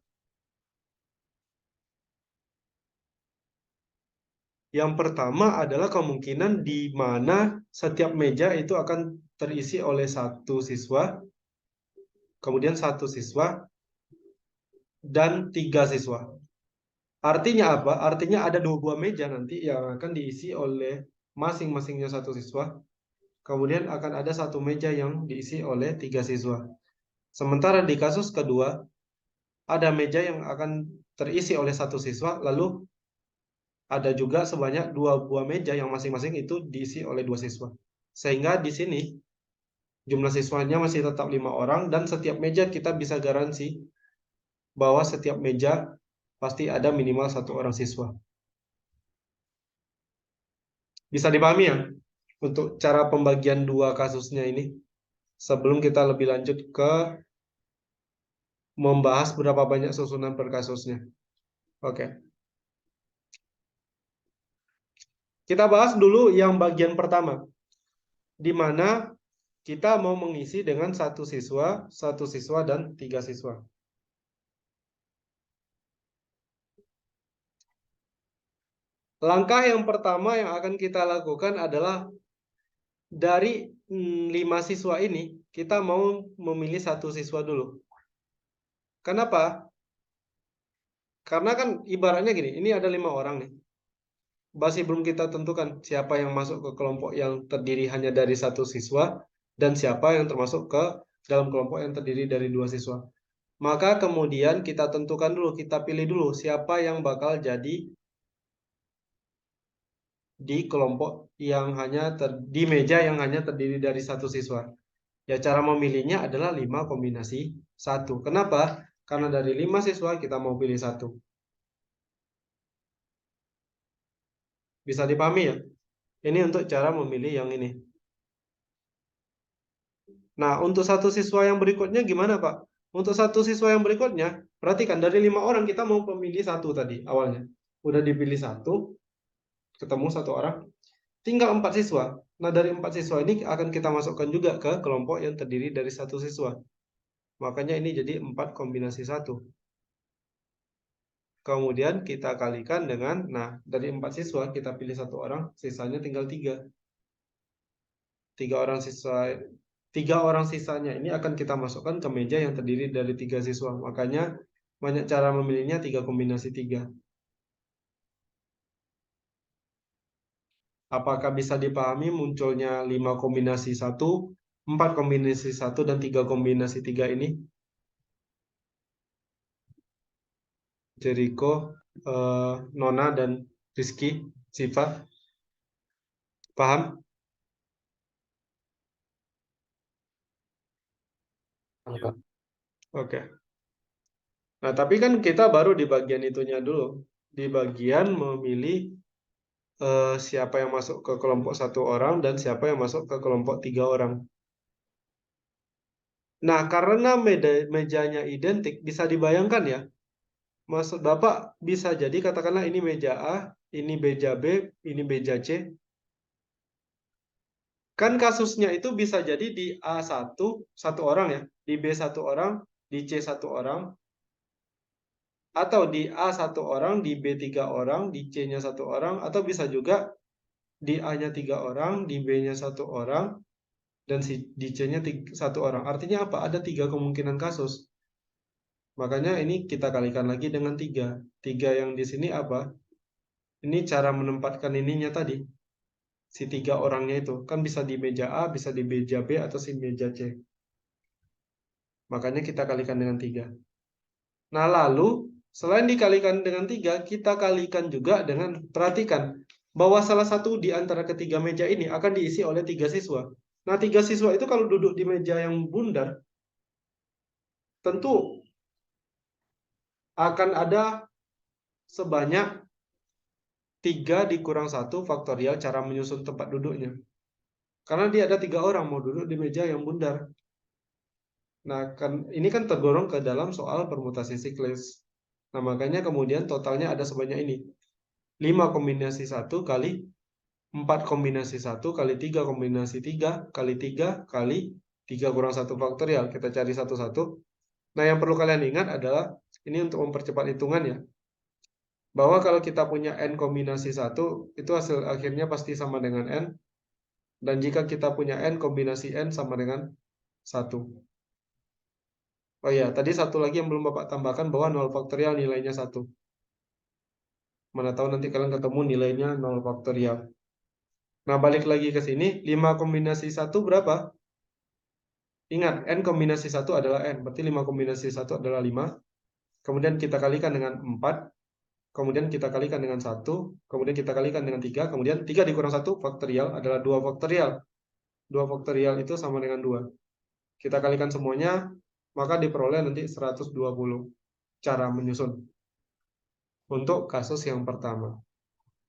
Yang pertama adalah kemungkinan di mana setiap meja itu akan terisi oleh 1 siswa, kemudian 1 siswa, dan 3 siswa. Artinya apa? Artinya ada 2 buah meja nanti yang akan diisi oleh masing-masingnya 1 siswa, kemudian akan ada 1 meja yang diisi oleh 3 siswa. Sementara di kasus kedua, ada meja yang akan terisi oleh 1 siswa, lalu ada juga sebanyak 2 buah meja yang masing-masing itu diisi oleh 2 siswa. Sehingga di sini jumlah siswanya masih tetap 5 orang dan setiap meja kita bisa garansi bahwa setiap meja pasti ada minimal 1 orang siswa. Bisa dipahami ya untuk cara pembagian 2 kasusnya ini sebelum kita lebih lanjut ke membahas berapa banyak susunan per kasusnya. Oke. Kita bahas dulu yang bagian pertama, di mana kita mau mengisi dengan satu siswa, dan 3 siswa. Langkah yang pertama yang akan kita lakukan adalah dari 5 siswa ini, kita mau memilih 1 siswa dulu. Kenapa? Karena kan ibaratnya gini, ini ada 5 orang nih. Masih belum kita tentukan siapa yang masuk ke kelompok yang terdiri hanya dari 1 siswa, dan siapa yang termasuk ke dalam kelompok yang terdiri dari 2 siswa. Maka kemudian kita tentukan dulu, kita pilih dulu siapa yang bakal jadi di kelompok yang hanya di meja yang hanya terdiri dari 1 siswa. Ya, cara memilihnya adalah 5 kombinasi 1. Kenapa? Karena dari 5 siswa kita mau pilih 1. Bisa dipahami ya? Ini untuk cara memilih yang ini. Nah, untuk 1 siswa yang berikutnya gimana, Pak? Untuk 1 siswa yang berikutnya, perhatikan dari 5 orang kita mau memilih 1 tadi awalnya. Udah dipilih 1, ketemu 1 orang, tinggal 4 siswa. Nah, dari 4 siswa ini akan kita masukkan juga ke kelompok yang terdiri dari 1 siswa. Makanya ini jadi 4 kombinasi 1. Kemudian kita kalikan dengan, nah, dari 4 siswa kita pilih 1 orang, sisanya tinggal 3. 3 orang sisanya ini akan kita masukkan ke meja yang terdiri dari 3 siswa. Makanya banyak cara memilihnya 3 kombinasi 3. Apakah bisa dipahami munculnya 5 kombinasi 1, 4 kombinasi 1, dan 3 kombinasi 3 ini? Jericho, Nona, dan Rizky, Siva, paham? Kak. Oke. Nah, tapi kan kita baru di bagian itunya dulu. Di bagian memilih siapa yang masuk ke kelompok 1 orang dan siapa yang masuk ke kelompok 3 orang. Nah, karena mejanya identik, bisa dibayangkan ya. Maksud Bapak bisa jadi katakanlah ini meja A, ini meja B, ini meja C. Kan kasusnya itu bisa jadi di A1, 1 orang ya, di B 1 orang, di C 1 orang, atau di A 1 orang, di B 3 orang, di C-nya 1 orang, atau bisa juga di A-nya 3 orang, di B-nya 1 orang, dan di C-nya 1 orang. Artinya apa? Ada 3 kemungkinan kasus. Makanya ini kita kalikan lagi dengan 3. 3 yang di sini apa? Ini cara menempatkan ininya tadi. Si 3 orangnya itu. Kan bisa di meja A, bisa di meja B, atau di meja C. Makanya kita kalikan dengan 3. Nah, lalu selain dikalikan dengan 3, kita kalikan juga dengan, perhatikan, bahwa salah satu di antara ketiga meja ini akan diisi oleh 3 siswa. Nah, 3 siswa itu kalau duduk di meja yang bundar, tentu akan ada sebanyak 3 dikurang 1 faktorial cara menyusun tempat duduknya. Karena dia ada 3 orang mau duduk di meja yang bundar. Nah, ini kan tergolong ke dalam soal permutasi siklis. Nah, makanya kemudian totalnya ada sebanyak ini. 5 kombinasi 1 kali 4 kombinasi 1 kali 3 kombinasi 3 kali 3 kali 3 kurang 1 faktorial. Kita cari satu-satu. Nah, yang perlu kalian ingat adalah, ini untuk mempercepat hitungan ya, bahwa kalau kita punya N kombinasi 1, itu hasil akhirnya pasti sama dengan N. Dan jika kita punya N kombinasi N sama dengan 1. Oh iya, tadi satu lagi yang belum Bapak tambahkan, bahwa 0 faktorial nilainya 1. Mana tahu nanti kalian ketemu nilainya 0 faktorial. Nah, balik lagi ke sini, 5 kombinasi 1 berapa? Ingat, N kombinasi 1 adalah N, berarti 5 kombinasi 1 adalah 5. Kemudian kita kalikan dengan 4, kemudian kita kalikan dengan 1, kemudian kita kalikan dengan 3, kemudian 3 dikurang 1 faktorial adalah 2 faktorial. 2 faktorial itu sama dengan 2. Kita kalikan semuanya, maka diperoleh nanti 120 cara menyusun untuk kasus yang pertama.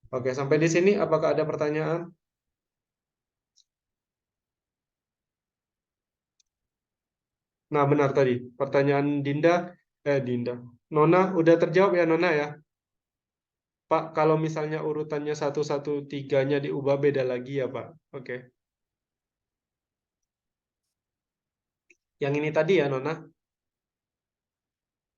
Oke, sampai di sini apakah ada pertanyaan? Nah, benar tadi. Pertanyaan Nona, udah terjawab ya Nona ya? Pak, kalau misalnya urutannya 113-nya diubah beda lagi ya Pak? Oke. Yang ini tadi ya Nona?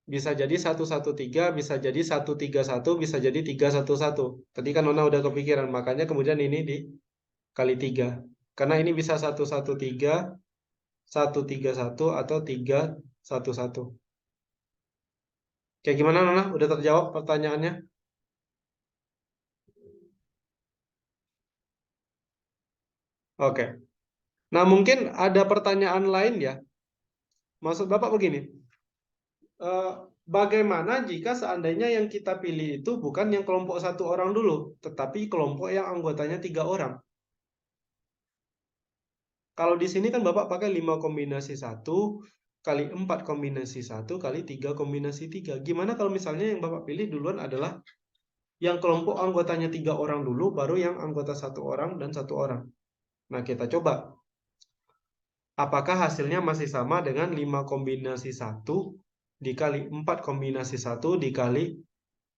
Bisa jadi 113, bisa jadi 131, bisa jadi 311. Tadi kan Nona udah kepikiran, makanya kemudian ini dikali 3. Karena ini bisa 113, 131, atau 311. Kayak gimana Nona? Udah terjawab pertanyaannya? Oke. Nah, mungkin ada pertanyaan lain ya. Maksud Bapak begini, bagaimana jika seandainya yang kita pilih itu bukan yang kelompok satu orang dulu, tetapi kelompok yang anggotanya 3 orang? Kalau di sini kan Bapak pakai 5 kombinasi 1, kali 4 kombinasi 1, kali 3 kombinasi 3. Gimana kalau misalnya yang Bapak pilih duluan adalah yang kelompok anggotanya 3 orang dulu, baru yang anggota 1 orang dan 1 orang? Nah, kita coba. Apakah hasilnya masih sama dengan 5 kombinasi 1 dikali 4 kombinasi 1 dikali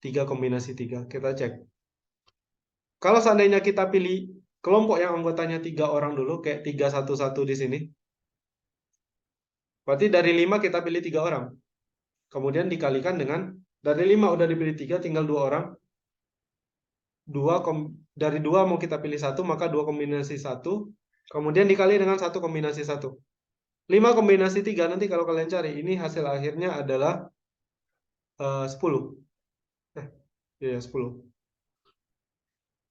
3 kombinasi 3? Kita cek. Kalau seandainya kita pilih kelompok yang anggotanya 3 orang dulu, kayak 311 di sini. Berarti dari 5 kita pilih 3 orang. Kemudian dikalikan dengan, dari 5 udah dipilih 3, tinggal 2 orang. Dari 2 mau kita pilih 1, maka 2 kombinasi 1. Kemudian dikali dengan 1 kombinasi 1. 5 kombinasi 3, nanti kalau kalian cari, ini hasil akhirnya adalah 10. Iya, 10.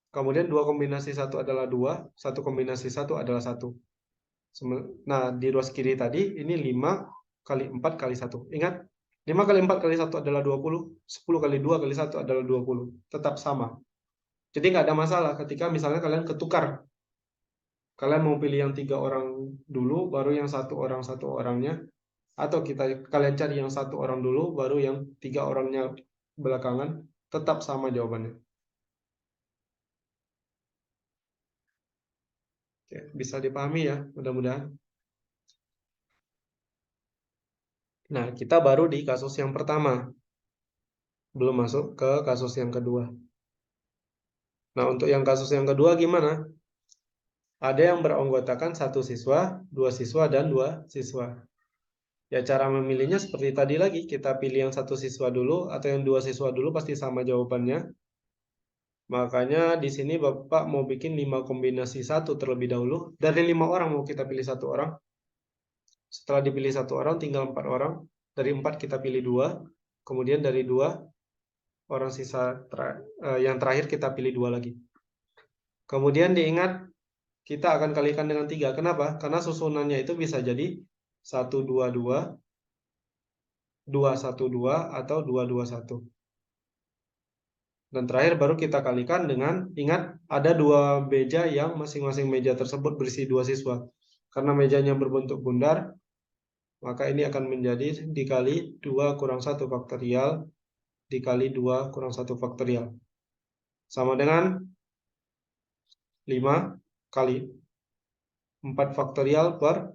Kemudian 2 kombinasi 1 adalah 2, 1 kombinasi 1 adalah 1. Nah, di ruas kiri tadi, ini 5 kali 4 kali 1. Ingat, 5 kali 4 kali 1 adalah 20, 10 kali 2 kali 1 adalah 20. Tetap sama. Jadi nggak ada masalah ketika misalnya kalian ketukar. Kalian mau pilih yang 3 orang dulu, baru yang 1 orangnya. Atau kalian cari yang 1 orang dulu, baru yang 3 orangnya belakangan. Tetap sama jawabannya. Oke, bisa dipahami ya, mudah-mudahan. Nah, kita baru di kasus yang pertama. Belum masuk ke kasus yang kedua. Nah, untuk yang kasus yang kedua gimana? Ada yang beranggotakan 1 siswa, 2 siswa, dan 2 siswa. Ya, cara memilihnya seperti tadi lagi. Kita pilih yang 1 siswa dulu, atau yang 2 siswa dulu, pasti sama jawabannya. Makanya di sini Bapak mau bikin 5 kombinasi 1 terlebih dahulu. Dari 5 orang mau kita pilih 1 orang. Setelah dipilih 1 orang, tinggal 4 orang. Dari 4 kita pilih 2. Kemudian dari 2 orang sisa yang terakhir kita pilih 2 lagi. Kemudian diingat, kita akan kalikan dengan 3. Kenapa? Karena susunannya itu bisa jadi 122, 212, atau 221. Dan terakhir baru kita kalikan dengan, ingat, ada 2 meja yang masing-masing meja tersebut berisi 2 siswa. Karena mejanya berbentuk bundar, maka ini akan menjadi dikali 2 kurang 1 faktorial dikali 2 kurang 1 faktorial. Sama dengan 5 kali 4 faktorial per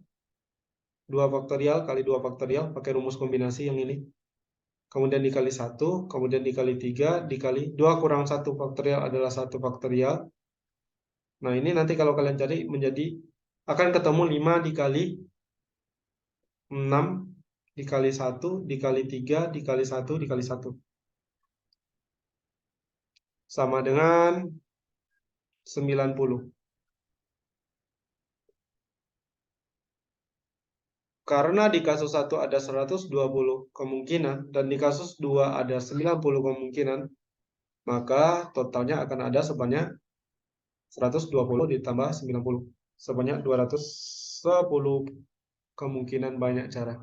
2 faktorial kali 2 faktorial, pakai rumus kombinasi yang ini. Kemudian dikali 1, kemudian dikali 3, dikali 2 kurang 1 faktorial adalah 1 faktorial. Nah, ini nanti kalau kalian cari menjadi, akan ketemu 5 dikali 6, dikali 1, dikali 3, dikali 1, dikali 1. Sama dengan 90. Karena di kasus 1 ada 120 kemungkinan, dan di kasus 2 ada 90 kemungkinan, maka totalnya akan ada sebanyak 120 ditambah 90. Sebanyak 210 kemungkinan banyak cara.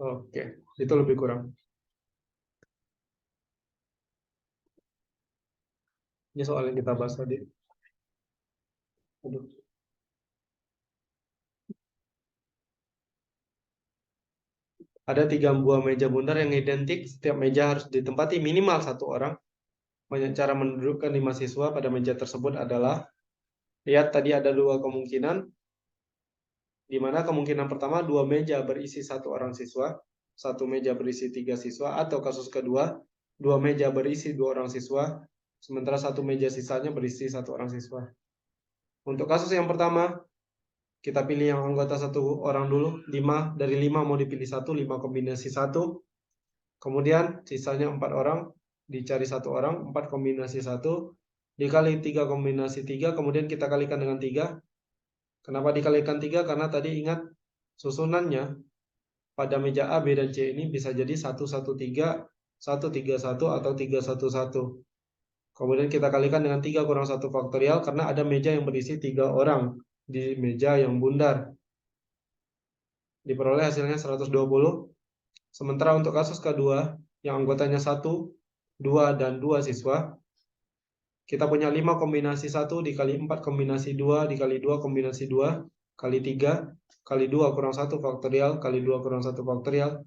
Oke, itu lebih kurang. Ini soal yang kita bahas tadi. Aduh. Ada 3 buah meja bundar yang identik. Setiap meja harus ditempati minimal 1 orang. Banyak cara mendudukkan 5 siswa pada meja tersebut adalah Lihat tadi ada dua kemungkinan, di mana kemungkinan pertama 2 meja berisi 1 orang siswa, 1 meja berisi 3 siswa, atau kasus kedua 2 meja berisi 2 orang siswa, sementara 1 meja sisanya berisi 1 orang siswa. Untuk kasus yang pertama, kita pilih yang anggota 1 orang dulu, 5 dari 5 mau dipilih 1, 5 kombinasi 1. Kemudian sisanya 4 orang, dicari 1 orang, 4 kombinasi 1, dikali 3 kombinasi 3, kemudian kita kalikan dengan 3. Kenapa dikalikan 3? Karena tadi ingat susunannya pada meja A, B, dan C ini bisa jadi 113, 131, atau 311. Kemudian kita kalikan dengan 3 kurang 1 faktorial, karena ada meja yang berisi 3 orang di meja yang bundar. Diperoleh hasilnya 120. Sementara untuk kasus kedua, yang anggotanya 1, 2, dan 2 siswa, kita punya 5 kombinasi 1 dikali 4 kombinasi 2 dikali 2 kombinasi 2 kali 3 kali 2 kurang 1 faktorial kali 2 kurang 1 faktorial.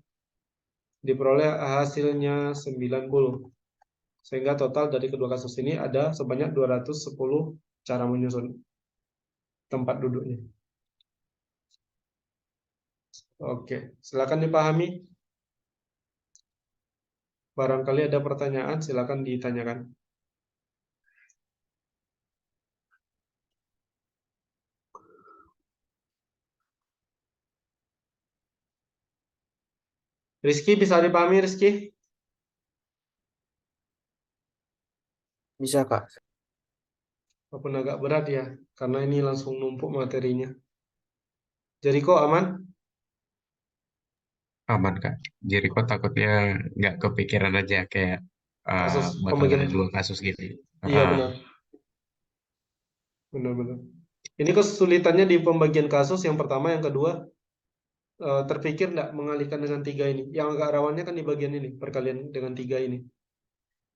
Diperoleh hasilnya 90. Sehingga total dari kedua kasus ini ada sebanyak 210 cara menyusun tempat duduknya. Oke, silakan dipahami. Barangkali ada pertanyaan, silakan ditanyakan. Rizky, bisa dipahami Rizky? Bisa, Kak. Walaupun agak berat ya, karena ini langsung numpuk materinya. Jadi kok aman? Aman, Kak. Jadi kok takutnya nggak kepikiran aja kayak Kasus bakal ada pembagian. 2 kasus gitu. Iya benar, benar-benar. Ini kesulitannya di pembagian kasus yang pertama, yang kedua terpikir nggak mengalihkan dengan 3 ini. Yang agak rawannya kan di bagian ini, perkalian dengan 3 ini.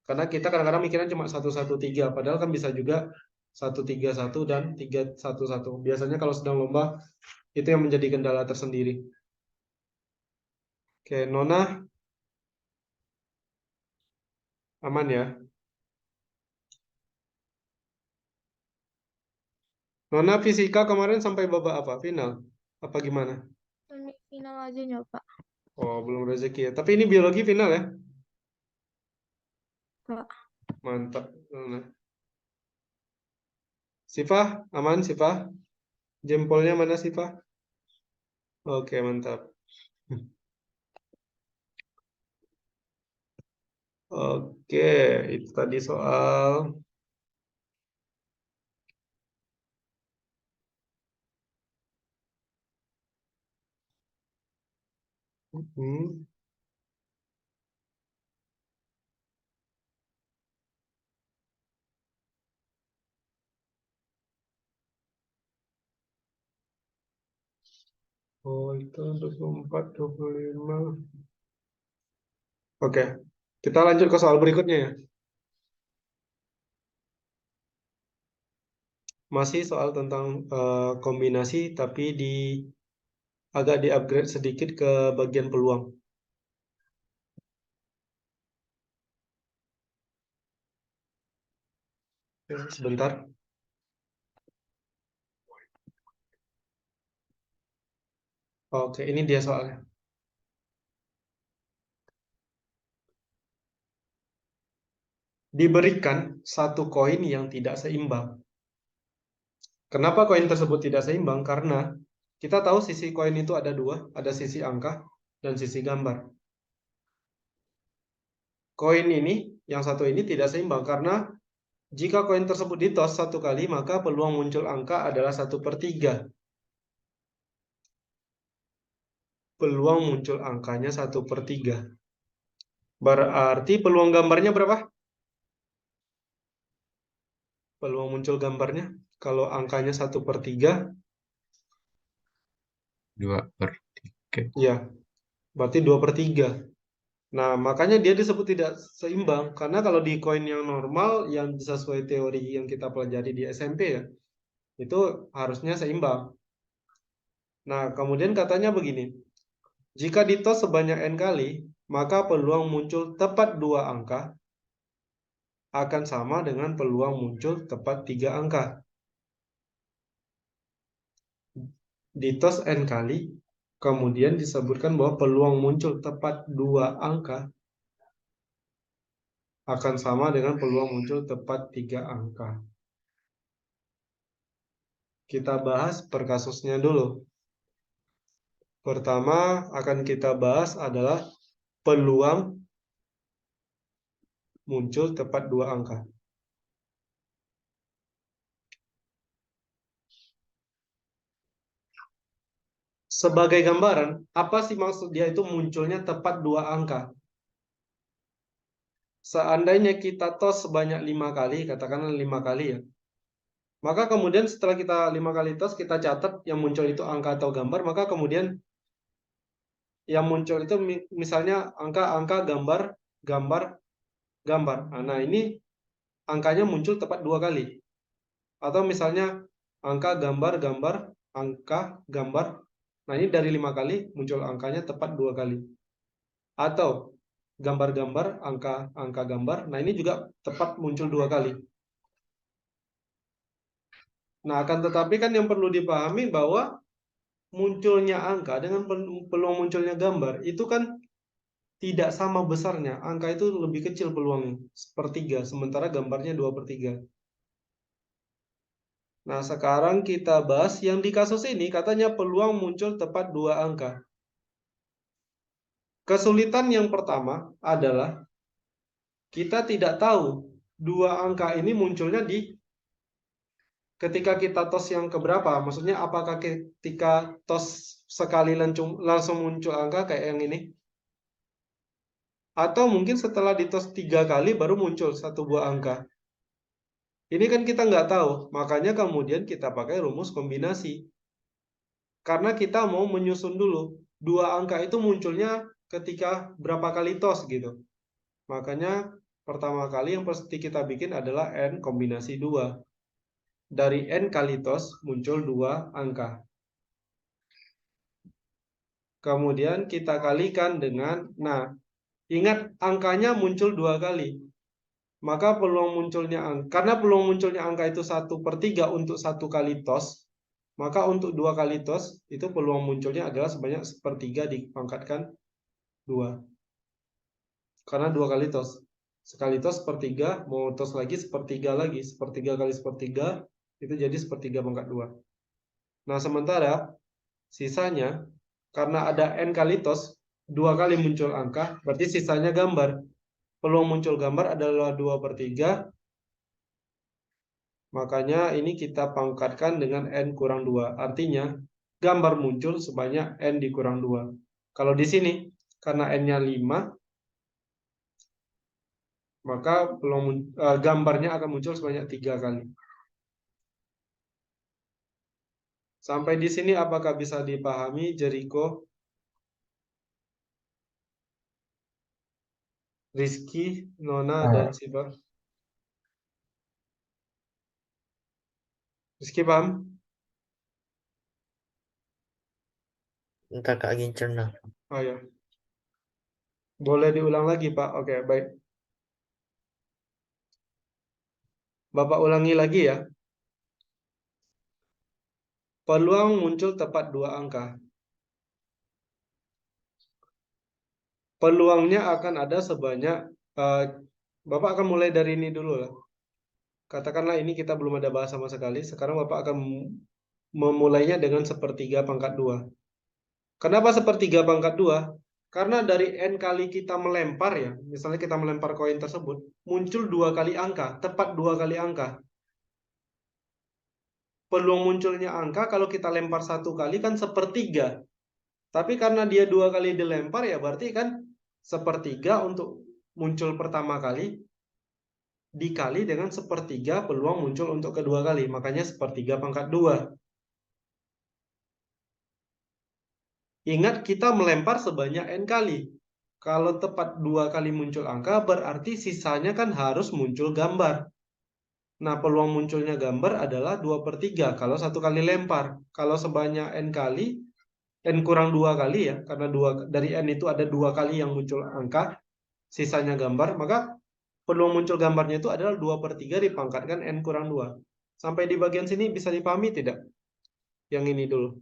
Karena kita kadang-kadang mikirnya cuma 113, padahal kan bisa juga 131 dan 311. Biasanya kalau sedang lomba itu yang menjadi kendala tersendiri. Oke, Nona aman ya? Nona fisika kemarin sampai babak apa? Final? Apa gimana? Final aja ya, Pak. Oh, belum rezeki ya. Tapi ini biologi final ya? Pak. Mantap. Nona. Sifah, aman Sifah? Jempolnya mana Sifah? Oke, mantap. Oke, itu tadi soal hmm. Oh, itu 24, 25. Oke, kita lanjut ke soal berikutnya ya. Masih soal tentang kombinasi, tapi agak di-upgrade sedikit ke bagian peluang. Oke, sebentar. Oke, ini dia soalnya. Diberikan satu koin yang tidak seimbang. Kenapa koin tersebut tidak seimbang? Karena kita tahu sisi koin itu ada dua, ada sisi angka dan sisi gambar. Koin ini, yang satu ini tidak seimbang karena jika koin tersebut ditos satu kali, maka peluang muncul angka adalah 1/3. Peluang muncul angkanya 1/3. Berarti peluang gambarnya berapa? Peluang muncul gambarnya, kalau angkanya 1/3, 2/3. ya, berarti 2/3. Nah, makanya dia disebut tidak seimbang. Karena kalau di koin yang normal, yang sesuai teori yang kita pelajari di SMP ya, itu harusnya seimbang. Nah, kemudian katanya begini, jika ditos sebanyak n kali, maka peluang muncul tepat 2 angka akan sama dengan peluang muncul tepat 3 angka. ditos n kali, kemudian disebutkan bahwa peluang muncul tepat 2 angka akan sama dengan peluang muncul tepat 3 angka. Kita bahas per kasusnya dulu. Pertama akan kita bahas adalah peluang muncul tepat 2 angka. Sebagai gambaran, apa sih maksud dia itu munculnya tepat 2 angka? Seandainya kita tos sebanyak 5 kali, katakanlah 5 kali ya. Maka kemudian setelah kita 5 kali tos, kita catat yang muncul itu angka atau gambar, maka kemudian yang muncul itu misalnya angka-angka gambar, gambar, gambar. Nah, ini angkanya muncul tepat 2 kali. Atau misalnya angka gambar, gambar, angka, gambar. Nah, ini dari 5 kali muncul angkanya tepat 2 kali. Atau gambar-gambar, angka gambar. Nah, ini juga tepat muncul 2 kali. Nah, akan tetapi kan yang perlu dipahami bahwa munculnya angka dengan peluang munculnya gambar itu kan tidak sama besarnya. Angka itu lebih kecil peluangnya, 1/3, sementara gambarnya 2/3. Nah, sekarang kita bahas yang di kasus ini katanya peluang muncul tepat 2 angka. Kesulitan yang pertama adalah kita tidak tahu 2 angka ini munculnya di ketika kita tos yang keberapa. Maksudnya apakah ketika tos sekali langsung muncul angka kayak yang ini? Atau mungkin setelah ditos 3 kali baru muncul satu buah angka. Ini kan kita nggak tahu, makanya kemudian kita pakai rumus kombinasi. Karena kita mau menyusun dulu, 2 angka itu munculnya ketika berapa kali tos gitu. Makanya pertama kali yang pasti kita bikin adalah n kombinasi 2. Dari n kali tos muncul 2 angka. Kemudian kita kalikan dengan, nah, ingat angkanya muncul 2 kali. Maka peluang munculnya karena peluang munculnya angka itu 1/3 untuk 1 kali tos, maka untuk 2 kali tos itu peluang munculnya adalah sebanyak 1/3 dipangkatkan 2. Karena 2 kali tos. Sekali tos 1/3, mau tos lagi 1/3 lagi, 1/3 kali 1/3 itu jadi 1/3 pangkat 2. Nah, sementara sisanya karena ada n kali tos, 2 kali muncul angka, berarti sisanya gambar. Peluang muncul gambar adalah 2/3. Makanya ini kita pangkatkan dengan n kurang 2. Artinya gambar muncul sebanyak n dikurang 2. Kalau di sini karena n-nya 5, maka gambarnya akan muncul sebanyak 3 kali. Sampai di sini apakah bisa dipahami, Jericho, Rizky, Nona, dan Siva? Rizky paham? Entar Kak lagi cerna. Oh ya. Boleh diulang lagi, Pak. Oke, baik. Bapak ulangi lagi ya. Peluang muncul tepat 2 angka. Peluangnya akan ada sebanyak, Bapak akan mulai dari ini dulu lah. Katakanlah ini kita belum ada bahas sama sekali. Sekarang Bapak akan memulainya dengan 1/3 pangkat 2. Kenapa 1/3 pangkat 2? Karena dari n kali kita melempar ya, misalnya kita melempar koin tersebut, muncul 2 kali angka, tepat 2 kali angka. Peluang munculnya angka kalau kita lempar 1 kali kan 1/3. Tapi karena dia 2 kali dilempar ya berarti kan 1/3 untuk muncul pertama kali dikali dengan 1/3 peluang muncul untuk kedua kali. Makanya 1/3 pangkat 2. Ingat kita melempar sebanyak n kali. Kalau tepat 2 kali muncul angka berarti sisanya kan harus muncul gambar. Nah, peluang munculnya gambar adalah 2/3 kalau 1 kali lempar. Kalau sebanyak n kali, n kurang 2 kali ya, karena dari n itu ada 2 kali yang muncul angka, sisanya gambar, maka peluang muncul gambarnya itu adalah 2/3 dipangkatkan n kurang 2. Sampai di bagian sini bisa dipahami tidak? Yang ini dulu.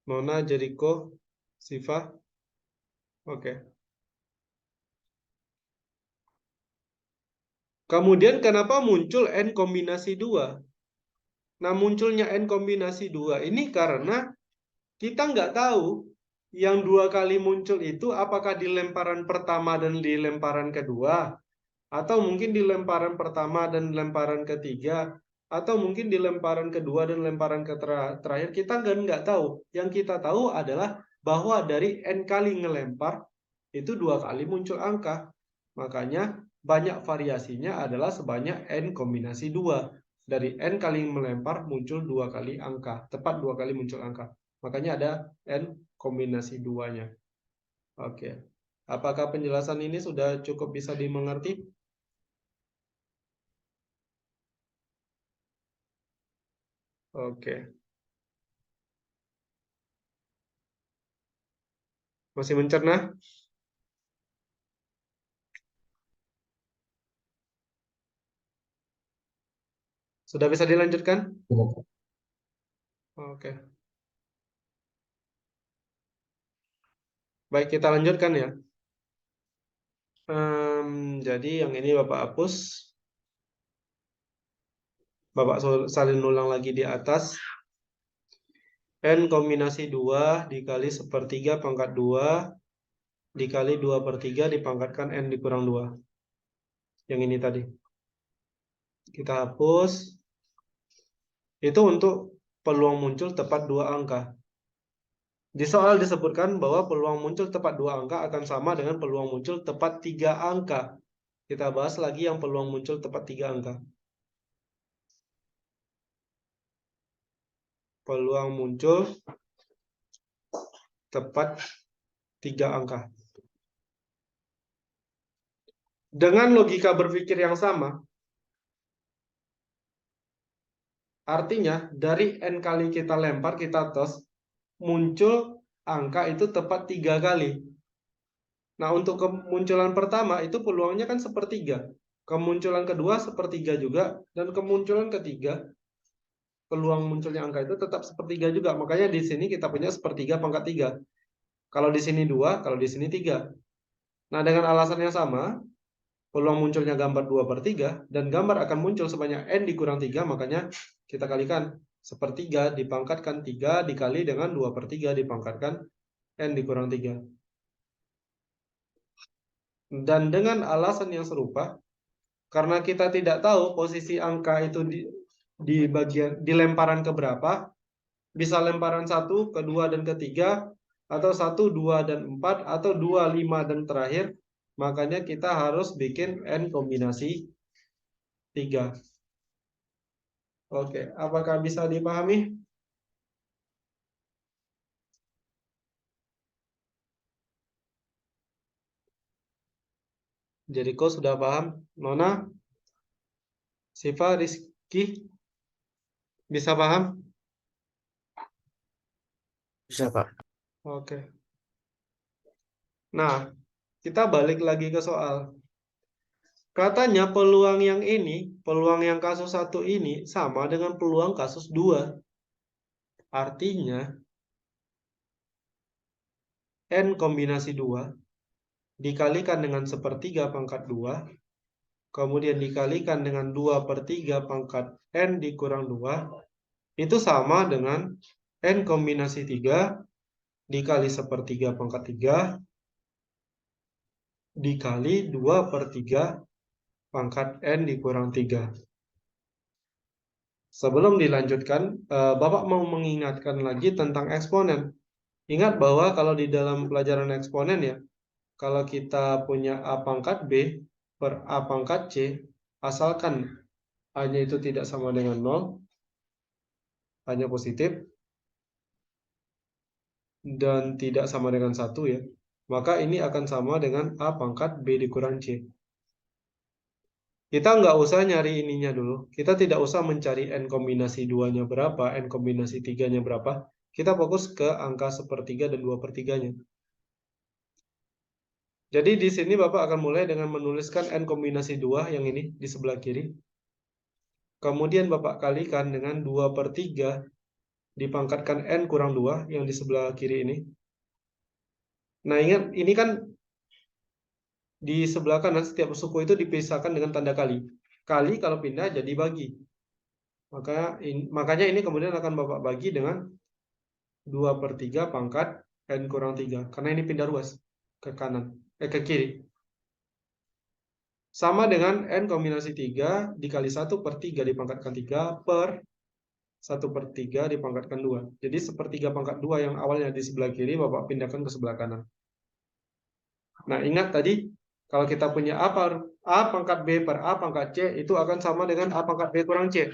Nona, Jericho, Siva. Oke. Kemudian kenapa muncul N kombinasi 2? Nah, munculnya N kombinasi 2 ini karena kita nggak tahu yang 2 kali muncul itu apakah di lemparan pertama dan di lemparan kedua, atau mungkin di lemparan pertama dan lemparan ketiga, atau mungkin di lemparan kedua dan lemparan terakhir. Kita nggak tahu. Yang kita tahu adalah bahwa dari N kali ngelempar itu 2 kali muncul angka. Makanya banyak variasinya adalah sebanyak N kombinasi 2. Dari N kali melempar muncul 2 kali angka. Tepat 2 kali muncul angka. Makanya ada N kombinasi 2-nya. Oke. Apakah penjelasan ini sudah cukup bisa dimengerti? Oke. Masih mencerna? Sudah bisa dilanjutkan? Oke. Baik, kita lanjutkan ya. Jadi yang ini Bapak hapus. Bapak salin ulang lagi di atas. N kombinasi 2 dikali 1/3 pangkat 2 dikali 2/3 dipangkatkan N dikurang 2. Yang ini tadi. Kita hapus. Itu untuk peluang muncul tepat 2 angka. Di soal disebutkan bahwa peluang muncul tepat 2 angka akan sama dengan peluang muncul tepat 3 angka. Kita bahas lagi yang peluang muncul tepat 3 angka. Peluang muncul tepat 3 angka. Dengan logika berpikir yang sama, artinya dari N kali kita lempar, kita tos, muncul angka itu tepat 3 kali. Nah, untuk kemunculan pertama itu peluangnya kan 1/3. Kemunculan kedua 1/3 juga. Dan kemunculan ketiga, peluang munculnya angka itu tetap 1/3 juga. Makanya di sini kita punya 1/3 pangkat 3. Kalau di sini 2, kalau di sini 3. Nah, dengan alasan yang sama, peluang munculnya gambar 2/3 dan gambar akan muncul sebanyak N dikurang 3, makanya kita kalikan 1/3 dipangkatkan 3 dikali dengan 2/3 dipangkatkan N dikurang 3. Dan dengan alasan yang serupa, karena kita tidak tahu posisi angka itu di bagian di lemparan keberapa, bisa lemparan 1, kedua dan ketiga, atau 1, 2 dan 4, atau 2, 5 dan terakhir, makanya kita harus bikin N kombinasi 3. Oke, apakah bisa dipahami? Jericho sudah paham? Nona? Siva, Rizky? Bisa paham? Bisa, Pak. Oke. Nah, kita balik lagi ke soal. Katanya peluang yang ini, peluang yang kasus 1 ini sama dengan peluang kasus 2. Artinya, N kombinasi 2 dikalikan dengan 1/3 pangkat 2, kemudian dikalikan dengan 2/3 pangkat N dikurang 2, itu sama dengan N kombinasi 3 dikali 1/3 pangkat 3 dikali 2/3 pangkat N dikurang 3. Sebelum dilanjutkan, Bapak mau mengingatkan lagi tentang eksponen. Ingat bahwa kalau di dalam pelajaran eksponen ya, kalau kita punya A pangkat B per A pangkat C, asalkan A-nya itu tidak sama dengan 0, A-nya positif, dan tidak sama dengan 1 ya, maka ini akan sama dengan A pangkat B dikurang C. Kita nggak usah nyari ininya dulu. Kita tidak usah mencari N kombinasi 2-nya berapa, N kombinasi 3-nya berapa. Kita fokus ke angka 1/3 dan 2/3-nya. Jadi di sini Bapak akan mulai dengan menuliskan N kombinasi 2 yang ini di sebelah kiri. Kemudian Bapak kalikan dengan 2/3 dipangkatkan N kurang 2 yang di sebelah kiri ini. Nah, ingat, ini kan di sebelah kanan setiap suku itu dipisahkan dengan tanda kali. Kali kalau pindah jadi bagi. Makanya ini kemudian akan Bapak bagi dengan 2/3 pangkat N kurang 3. Karena ini pindah ruas ke kanan, ke kiri. Sama dengan N kombinasi 3 dikali 1/3 dipangkatkan 3 per 1/3 dipangkatkan 2. Jadi 1/3 pangkat 2 yang awalnya di sebelah kiri, Bapak pindahkan ke sebelah kanan. Nah, ingat tadi, kalau kita punya A pangkat B per A pangkat C, itu akan sama dengan A pangkat B kurang C.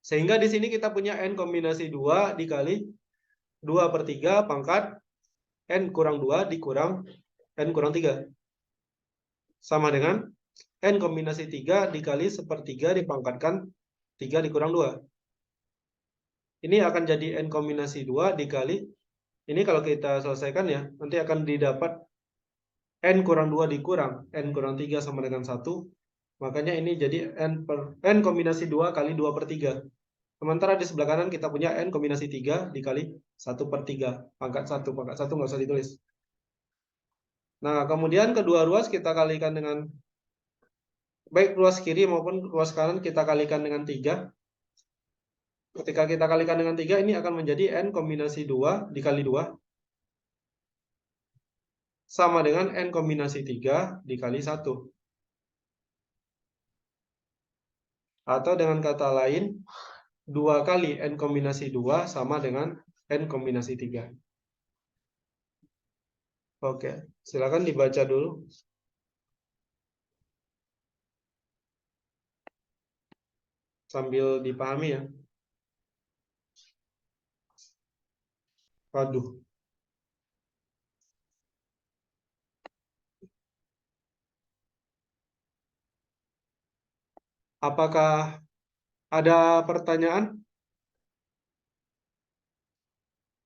Sehingga di sini kita punya N kombinasi 2 dikali 2/3 pangkat N kurang 2 dikurang N kurang 3. Sama dengan N kombinasi 3 dikali 1/3 dipangkatkan 3 dikurang 2. Ini akan jadi N kombinasi 2 dikali, ini kalau kita selesaikan ya, nanti akan didapat N kurang 2 dikurang N kurang 3 sama dengan 1. Makanya ini jadi N kombinasi 2 kali 2/3. Sementara di sebelah kanan kita punya N kombinasi 3 dikali 1/3. Pangkat 1 nggak usah ditulis. Nah, kemudian kedua ruas kita kalikan dengan, baik ruas kiri maupun ruas kanan kita kalikan dengan 3. Ketika kita kalikan dengan 3, ini akan menjadi N kombinasi 2 dikali 2. Sama dengan N kombinasi 3 dikali 1. Atau dengan kata lain, 2 kali N kombinasi 2 sama dengan N kombinasi 3. Oke, silakan dibaca dulu. Sambil dipahami ya. Waduh. Apakah ada pertanyaan?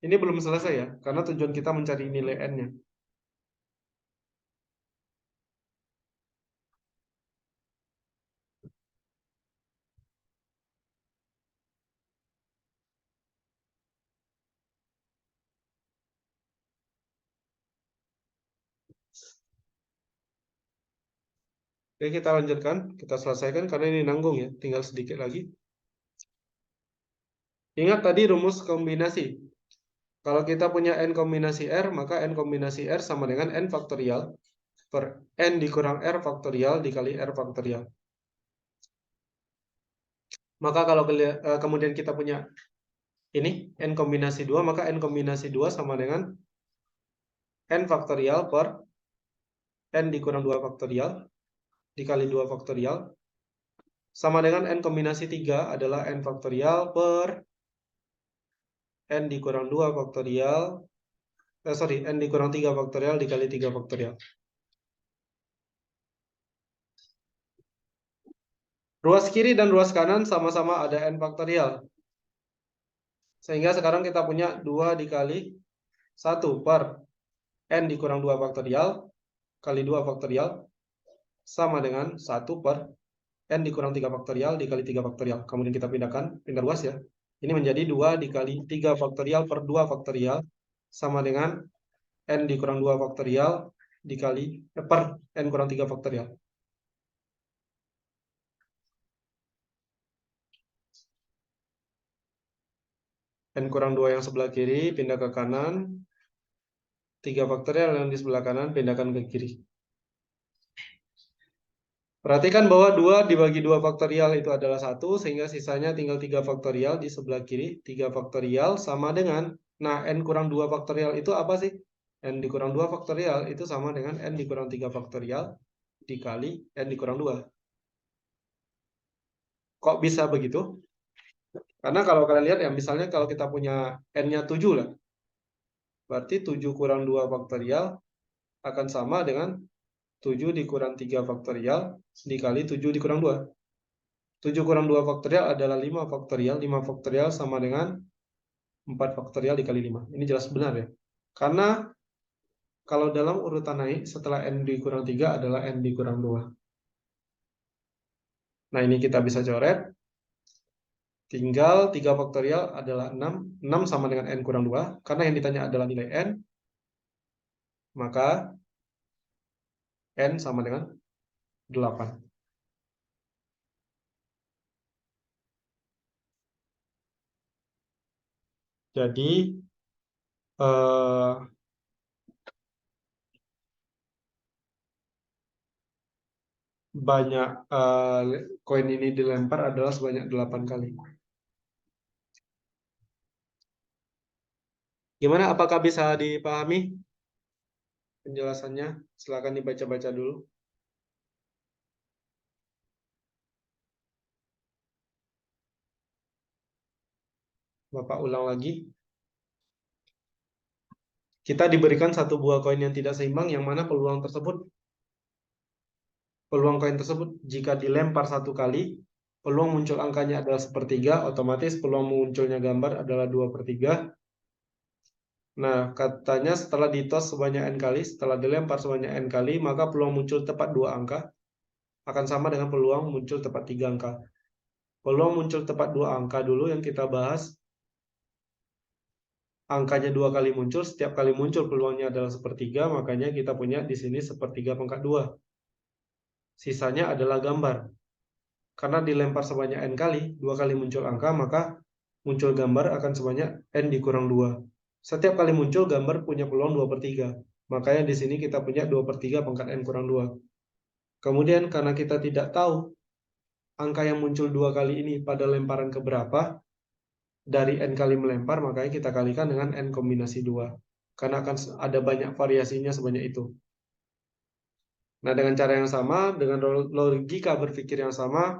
Ini belum selesai ya, karena tujuan kita mencari nilai N-nya. Oke, kita lanjutkan, kita selesaikan karena ini nanggung ya, tinggal sedikit lagi. Ingat tadi rumus kombinasi. Kalau kita punya N kombinasi R, maka N kombinasi R sama dengan N faktorial per N dikurang R faktorial dikali R faktorial. Maka kalau kemudian kita punya ini N kombinasi 2, maka N kombinasi 2 sama dengan N faktorial per N dikurang 2 faktorial dikali 2 faktorial sama dengan N kombinasi 3 adalah N faktorial per N dikurang 2 faktorial, N dikurang 3 faktorial dikali 3 faktorial. Ruas kiri dan ruas kanan sama-sama ada N faktorial. Sehingga sekarang kita punya 2 dikali 1 per N dikurang 2 faktorial kali 2 faktorial sama dengan 1 per N dikurang 3 faktorial dikali 3 faktorial. Kemudian kita pindah ruas ya. Ini menjadi 2 dikali 3 faktorial per 2 faktorial sama dengan N dikurang 2 faktorial dikali per N kurang 3 faktorial. N kurang 2 yang sebelah kiri pindah ke kanan. 3 faktorial yang di sebelah kanan pindahkan ke kiri. Perhatikan bahwa 2 dibagi 2 faktorial itu adalah 1, sehingga sisanya tinggal 3 faktorial di sebelah kiri. 3 faktorial sama dengan, nah N kurang 2 faktorial itu apa sih? N dikurang 2 faktorial itu sama dengan N dikurang 3 faktorial dikali N dikurang 2. Kok bisa begitu? Karena kalau kalian lihat ya, misalnya kalau kita punya N-nya 7 lah. Berarti 7 kurang 2 faktorial akan sama dengan 7 dikurang 3 faktorial dikali 7 dikurang 2. 7 kurang 2 faktorial adalah 5 faktorial. 5 faktorial sama dengan 4 faktorial dikali 5. Ini jelas benar ya. Karena kalau dalam urutan naik, setelah N dikurang 3 adalah N dikurang 2. Nah, ini kita bisa coret. Tinggal 3 faktorial adalah 6. 6 sama dengan n kurang 2. Karena yang ditanya adalah nilai n, maka n sama dengan 8. Jadi banyak koin ini dilempar adalah sebanyak 8 kali. Gimana? Apakah bisa dipahami penjelasannya? Silakan dibaca-baca dulu. Bapak ulang lagi. Kita diberikan satu buah koin yang tidak seimbang, yang mana peluang koin tersebut jika dilempar satu kali, peluang muncul angkanya adalah 1/3, otomatis peluang munculnya gambar adalah 2/3. Nah, katanya setelah ditos sebanyak n kali, setelah dilempar sebanyak n kali, maka peluang muncul tepat 2 angka akan sama dengan peluang muncul tepat 3 angka. Peluang muncul tepat 2 angka dulu yang kita bahas. Angkanya 2 kali muncul, setiap kali muncul peluangnya adalah 1/3, makanya kita punya di sini 1/3/2. Sisanya adalah gambar. Karena dilempar sebanyak n kali, 2 kali muncul angka, maka muncul gambar akan sebanyak n dikurang 2. Setiap kali muncul gambar punya peluang 2/3. Makanya di sini kita punya 2/3 pangkat n kurang 2. Kemudian karena kita tidak tahu angka yang muncul 2 kali ini pada lemparan keberapa, dari n kali melempar, makanya kita kalikan dengan n kombinasi 2. Karena akan ada banyak variasinya sebanyak itu. Nah, dengan cara yang sama, dengan logika berpikir yang sama,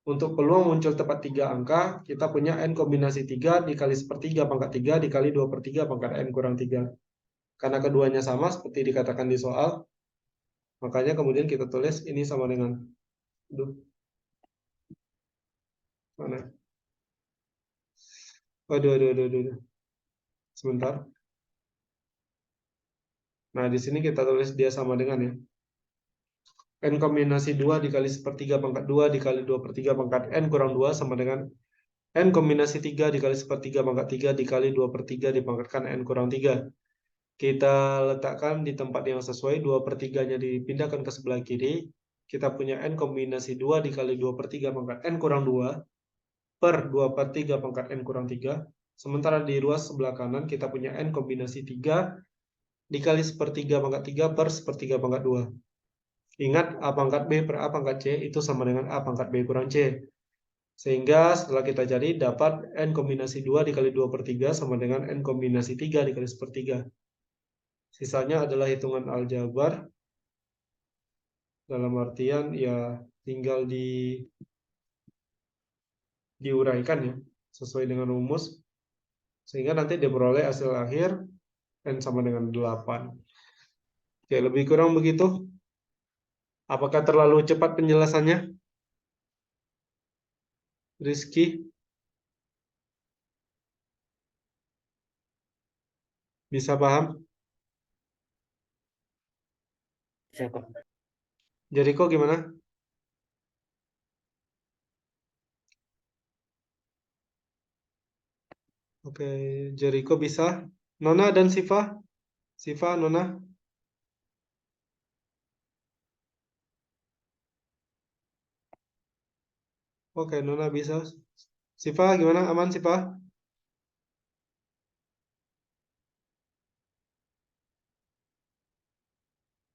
untuk peluang muncul tepat 3 angka, kita punya n kombinasi 3 dikali 1/3 pangkat 3 dikali 2/3 pangkat n kurang 3. Karena keduanya sama, seperti dikatakan di soal, makanya kemudian kita tulis ini sama dengan, mana? Waduh. Sebentar. Nah, di sini kita tulis dia sama dengan ya. N kombinasi 2 dikali 1/3 pangkat 2 dikali 2/3 pangkat n kurang 2 sama dengan n kombinasi 3 dikali 1/3 pangkat 3 dikali 2/3 dipangkatkan n kurang 3. Kita letakkan di tempat yang sesuai, 2/3-nya dipindahkan ke sebelah kiri. Kita punya n kombinasi 2 dikali 2/3 pangkat n kurang 2 per 2/3 pangkat n kurang 3. Sementara di ruas sebelah kanan kita punya n kombinasi 3 dikali 1/3 pangkat 3 per 1/3 pangkat 2. Ingat, A pangkat B per A pangkat C itu sama dengan A pangkat B kurang C. Sehingga setelah kita cari, dapat n kombinasi 2 dikali 2/3 sama dengan n kombinasi 3 dikali 1/3. Sisanya adalah hitungan aljabar. Dalam artian ya tinggal diuraikan ya, sesuai dengan rumus. Sehingga nanti diperoleh hasil akhir n sama dengan 8. Oke, lebih kurang begitu. Apakah terlalu cepat penjelasannya? Rizky? Bisa paham? Bisa kok. Jericho gimana? Oke, Jericho bisa. Nona dan Siva? Siva, Nona? Oke, Nona bisa. Siva gimana? Aman Siva?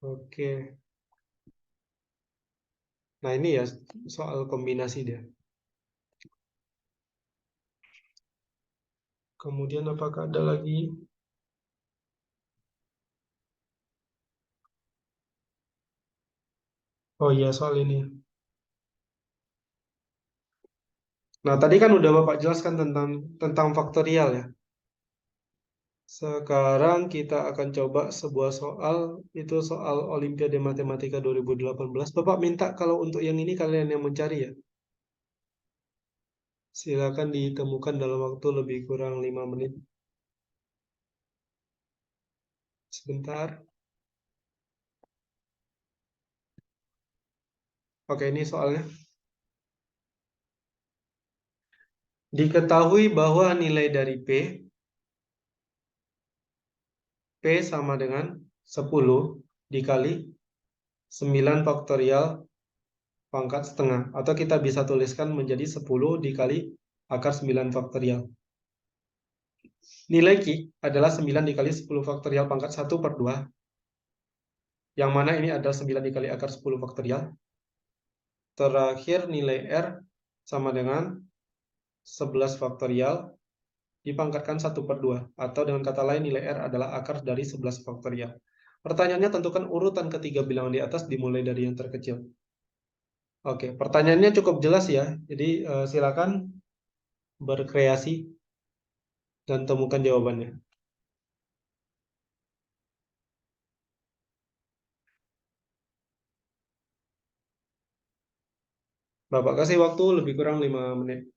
Oke. Nah, ini ya soal kombinasi dia. Kemudian apakah ada lagi? Oh iya, soal ini. Nah, tadi kan udah Bapak jelaskan tentang faktorial ya. Sekarang kita akan coba sebuah soal, itu soal Olimpiade Matematika 2018. Bapak minta kalau untuk yang ini kalian yang mencari ya. Silakan ditemukan dalam waktu lebih kurang 5 menit. Sebentar. Oke, ini soalnya. Diketahui bahwa nilai dari P sama dengan 10 dikali 9 faktorial pangkat setengah. Atau kita bisa tuliskan menjadi 10 dikali akar 9 faktorial. Nilai Q adalah 9 dikali 10 faktorial pangkat 1 per 2. Yang mana ini adalah 9 dikali akar 10 faktorial. Terakhir nilai R sama dengan 11 faktorial dipangkatkan 1 per 2. Atau dengan kata lain nilai R adalah akar dari 11 faktorial. Pertanyaannya tentukan urutan ketiga bilangan di atas dimulai dari yang terkecil. Oke, pertanyaannya cukup jelas ya. Jadi silakan berkreasi dan temukan jawabannya. Bapak kasih waktu lebih kurang 5 menit.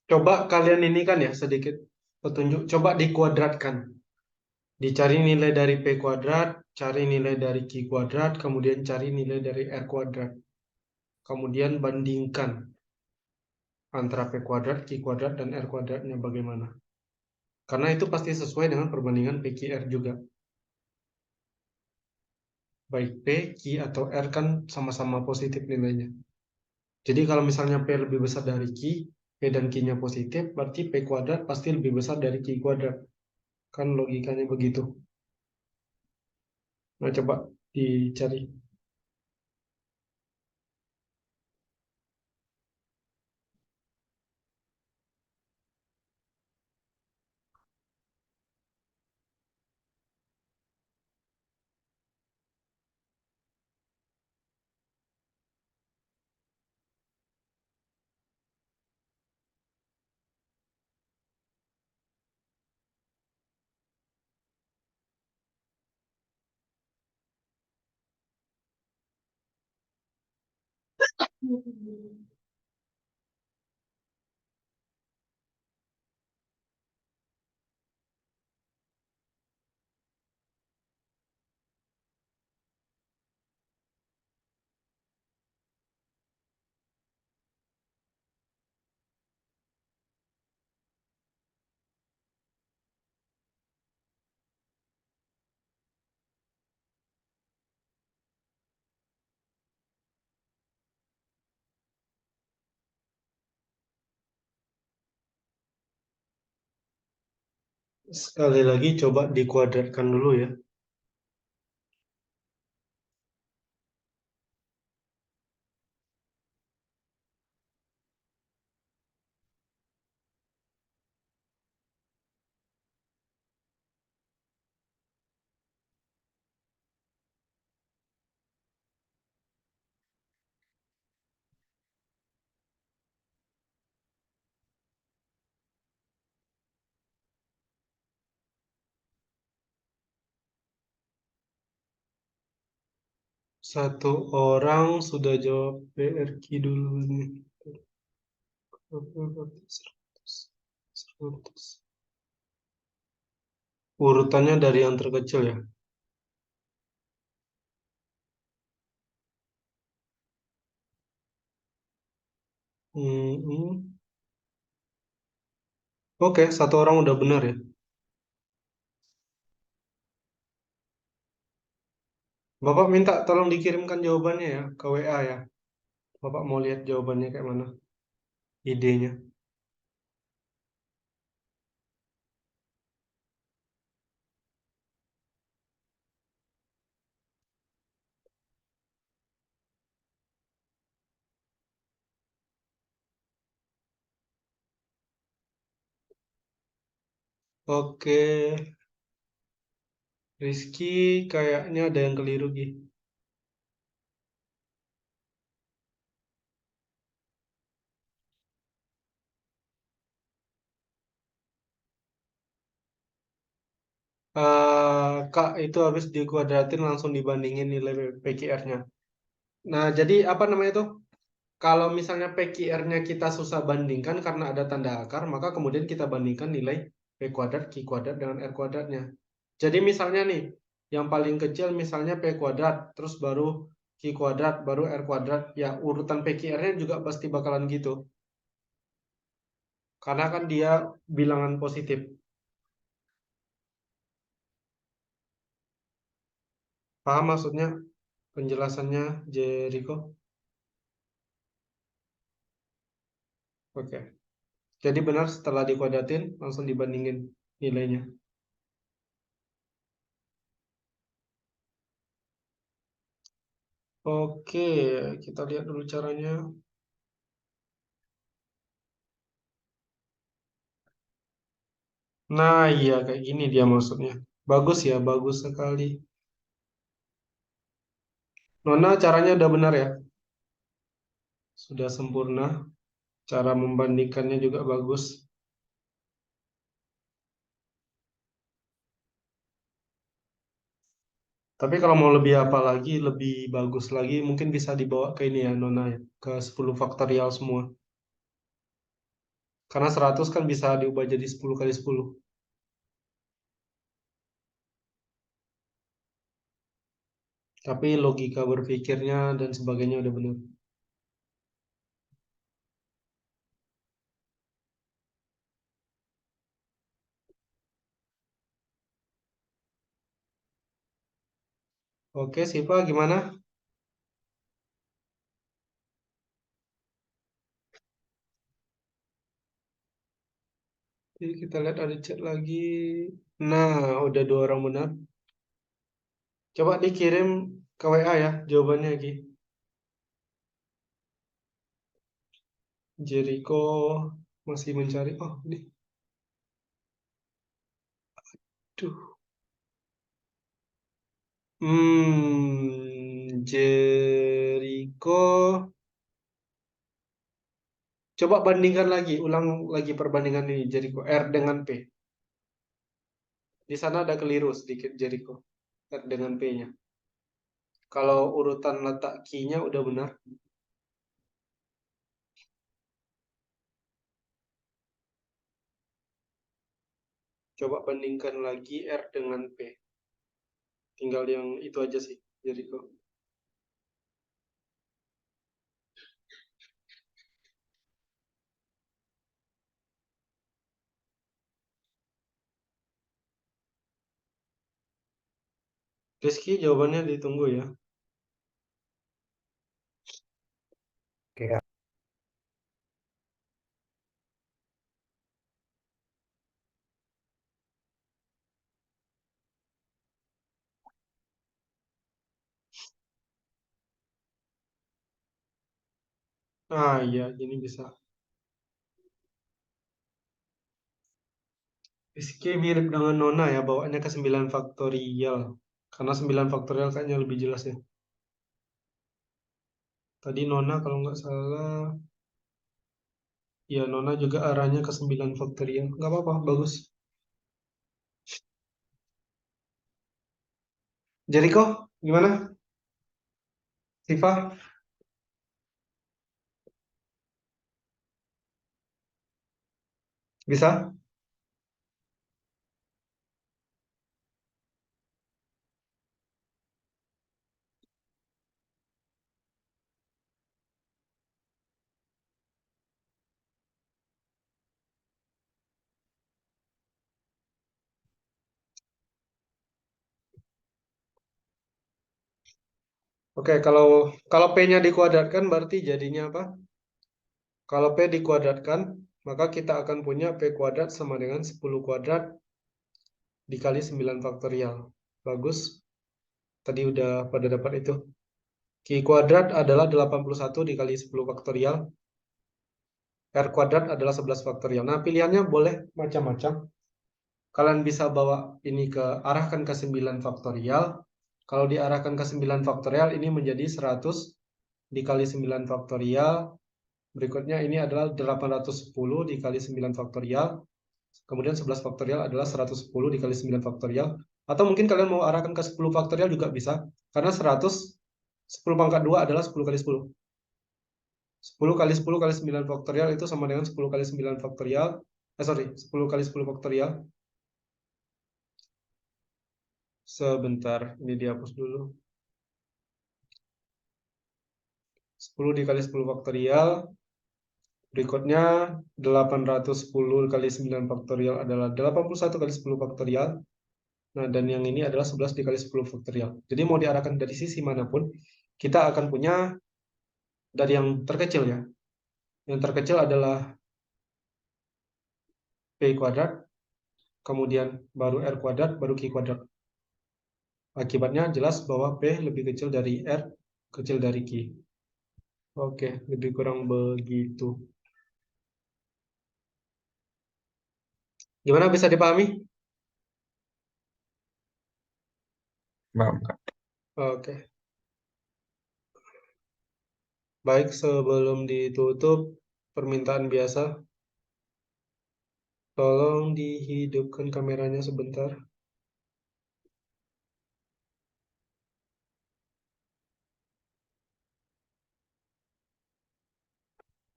Coba kalian ini kan ya sedikit petunjuk. Coba dikuadratkan. Dicari nilai dari P kuadrat, cari nilai dari Q kuadrat, kemudian cari nilai dari R kuadrat. Kemudian bandingkan antara P kuadrat, Q kuadrat, dan R kuadratnya bagaimana. Karena itu pasti sesuai dengan perbandingan PQR juga. Baik P, Q, atau R kan sama-sama positif nilainya. Jadi kalau misalnya P lebih besar dari Q, P dan Q-nya positif, berarti P kuadrat pasti lebih besar dari Q kuadrat. Kan logikanya begitu. Nah, coba dicari. Sekali lagi coba dikuadratkan dulu ya. Satu orang sudah jawab PRQ dulu nih. 100. Urutannya dari yang terkecil ya. Oke, satu orang udah benar ya. Bapak minta tolong dikirimkan jawabannya ya ke WA ya. Bapak mau lihat jawabannya kayak mana, idenya. Oke, Rizky kayaknya ada yang keliru Gi. Kak, itu habis dikuadratin langsung dibandingin nilai PQR-nya. Nah, jadi apa namanya itu? Kalau misalnya PQR-nya kita susah bandingkan karena ada tanda akar, maka kemudian kita bandingkan nilai P kuadrat, Q kuadrat dengan R kuadratnya. Jadi misalnya nih, yang paling kecil misalnya P kuadrat, terus baru Q kuadrat, baru R kuadrat. Ya, urutan PQR-nya juga pasti bakalan gitu. Karena kan dia bilangan positif. Paham maksudnya penjelasannya, Jericho? Oke. Jadi benar setelah dikuadratin, langsung dibandingin nilainya. Oke, kita lihat dulu caranya. Nah, iya kayak gini dia maksudnya. Bagus ya, bagus sekali. Nona, caranya udah benar ya? Sudah sempurna. Cara membandingkannya juga bagus. Tapi kalau mau lebih apa lagi, lebih bagus lagi, mungkin bisa dibawa ke ini ya, Nona ya, ke 10 faktorial semua. Karena 100 kan bisa diubah jadi 10 kali 10. Tapi logika berpikirnya dan sebagainya udah benar. Oke, Siva gimana? Jadi kita lihat ada chat lagi. Nah, udah 2 orang benar. Coba dikirim ke WA ya jawabannya Ki. Jericho masih mencari. Oh, ini. Duh. Jericho. Coba bandingkan lagi, ulang lagi perbandingan ini Jericho R dengan P. Di sana ada keliru sedikit Jericho. R dengan P-nya. Kalau urutan letak key-nya udah benar. Coba bandingkan lagi R dengan P. Tinggal yang itu aja sih, Jericho. Rizky, jawabannya ditunggu ya. Oke, Kak. Ah iya, ini bisa. Rizky mirip dengan Nona ya, bawaannya ke 9 faktorial. Karena 9 faktorial kayaknya lebih jelas ya. Tadi Nona kalau nggak salah, ya Nona juga arahnya ke 9 faktorial. Nggak apa-apa, bagus. Jericho, gimana? Siva? Bisa? Oke, kalau P-nya dikuadratkan berarti jadinya apa? Kalau P dikuadratkan, maka kita akan punya P kuadrat sama dengan 10 kuadrat dikali 9 faktorial. Bagus. Tadi udah pada dapat itu. Q kuadrat adalah 81 dikali 10 faktorial. R kuadrat adalah 11 faktorial. Nah, pilihannya boleh macam-macam. Kalian bisa bawa ini arahkan ke 9 faktorial. Kalau diarahkan ke 9 faktorial, ini menjadi 100 dikali 9 faktorial. Berikutnya ini adalah 810 dikali 9 faktorial. Kemudian 11 faktorial adalah 110 dikali 9 faktorial. Atau mungkin kalian mau arahkan ke 10 faktorial juga bisa. Karena 10 pangkat 2 adalah 10 kali 10. 10 kali 10 kali 9 faktorial itu sama dengan 10 kali 9 faktorial. 10 kali 10 faktorial. Sebentar, ini dihapus dulu. 10 dikali 10 faktorial. Berikutnya 810 kali 9 faktorial adalah 81 kali 10 faktorial. Nah, dan yang ini adalah 11 dikali 10 faktorial. Jadi mau diarahkan dari sisi manapun, kita akan punya dari yang terkecil ya. Yang terkecil adalah P kuadrat, kemudian baru R kuadrat, baru Q kuadrat. Akibatnya jelas bahwa P lebih kecil dari R, kecil dari Q. Oke, lebih kurang begitu. Gimana, bisa dipahami? Paham, Kak. Oke. Baik, sebelum ditutup, permintaan biasa. Tolong dihidupkan kameranya sebentar.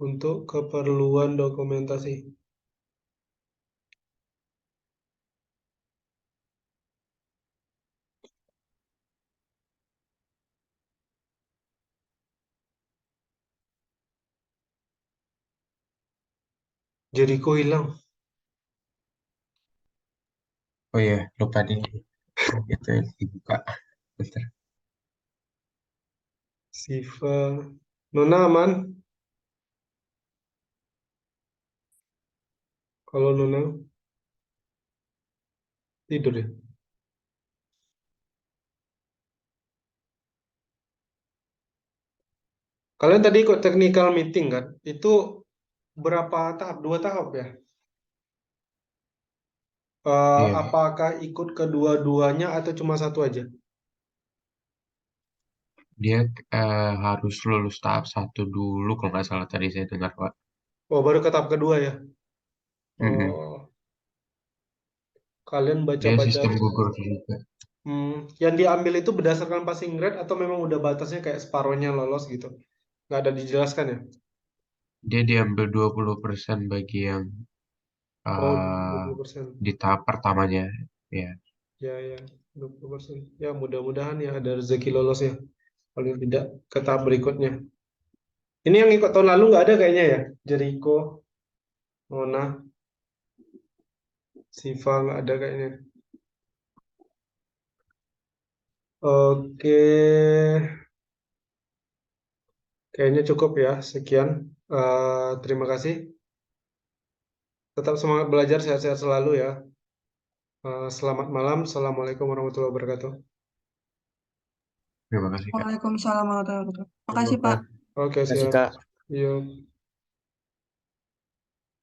Untuk keperluan dokumentasi. Jericho hilang. Oh iya, lupa di itu dibuka. Bentar. Siva. Nona aman? Kalau Nona tidur ya. Kalian tadi ikut technical meeting kan? Itu berapa tahap? 2 tahap ya? Iya, Apakah ikut kedua-duanya atau cuma satu aja? dia harus lulus tahap 1 dulu kalau nggak salah tadi saya dengar, Pak. Oh, baru ke tahap kedua ya? Mm-mm. Oh, kalian Dia baca-baca. sistem Google juga. Yang diambil itu berdasarkan passing grade atau memang udah batasnya kayak separohnya lolos gitu? Nggak ada dijelaskan ya? Dia diambil 20% bagi yang Oh, eh 20%. di tahap pertamanya. Ya, Ya, ya, 20%. Ya, mudah-mudahan ya ada rezeki lolosnya. Paling tidak ke tahap berikutnya. Ini yang ikut tahun lalu nggak ada kayaknya ya. Jericho, Mona, Siva nggak ada kayaknya. Oke, kayaknya cukup ya. Sekian. Terima kasih. Tetap semangat belajar, sehat-sehat selalu ya. Selamat malam. Assalamualaikum warahmatullahi wabarakatuh. terima kasih Kak. Waalaikumsalam warahmatullahi wabarakatuh. Makasih, Pak. Oke, Terima kasih, siap. Kak. Yuk.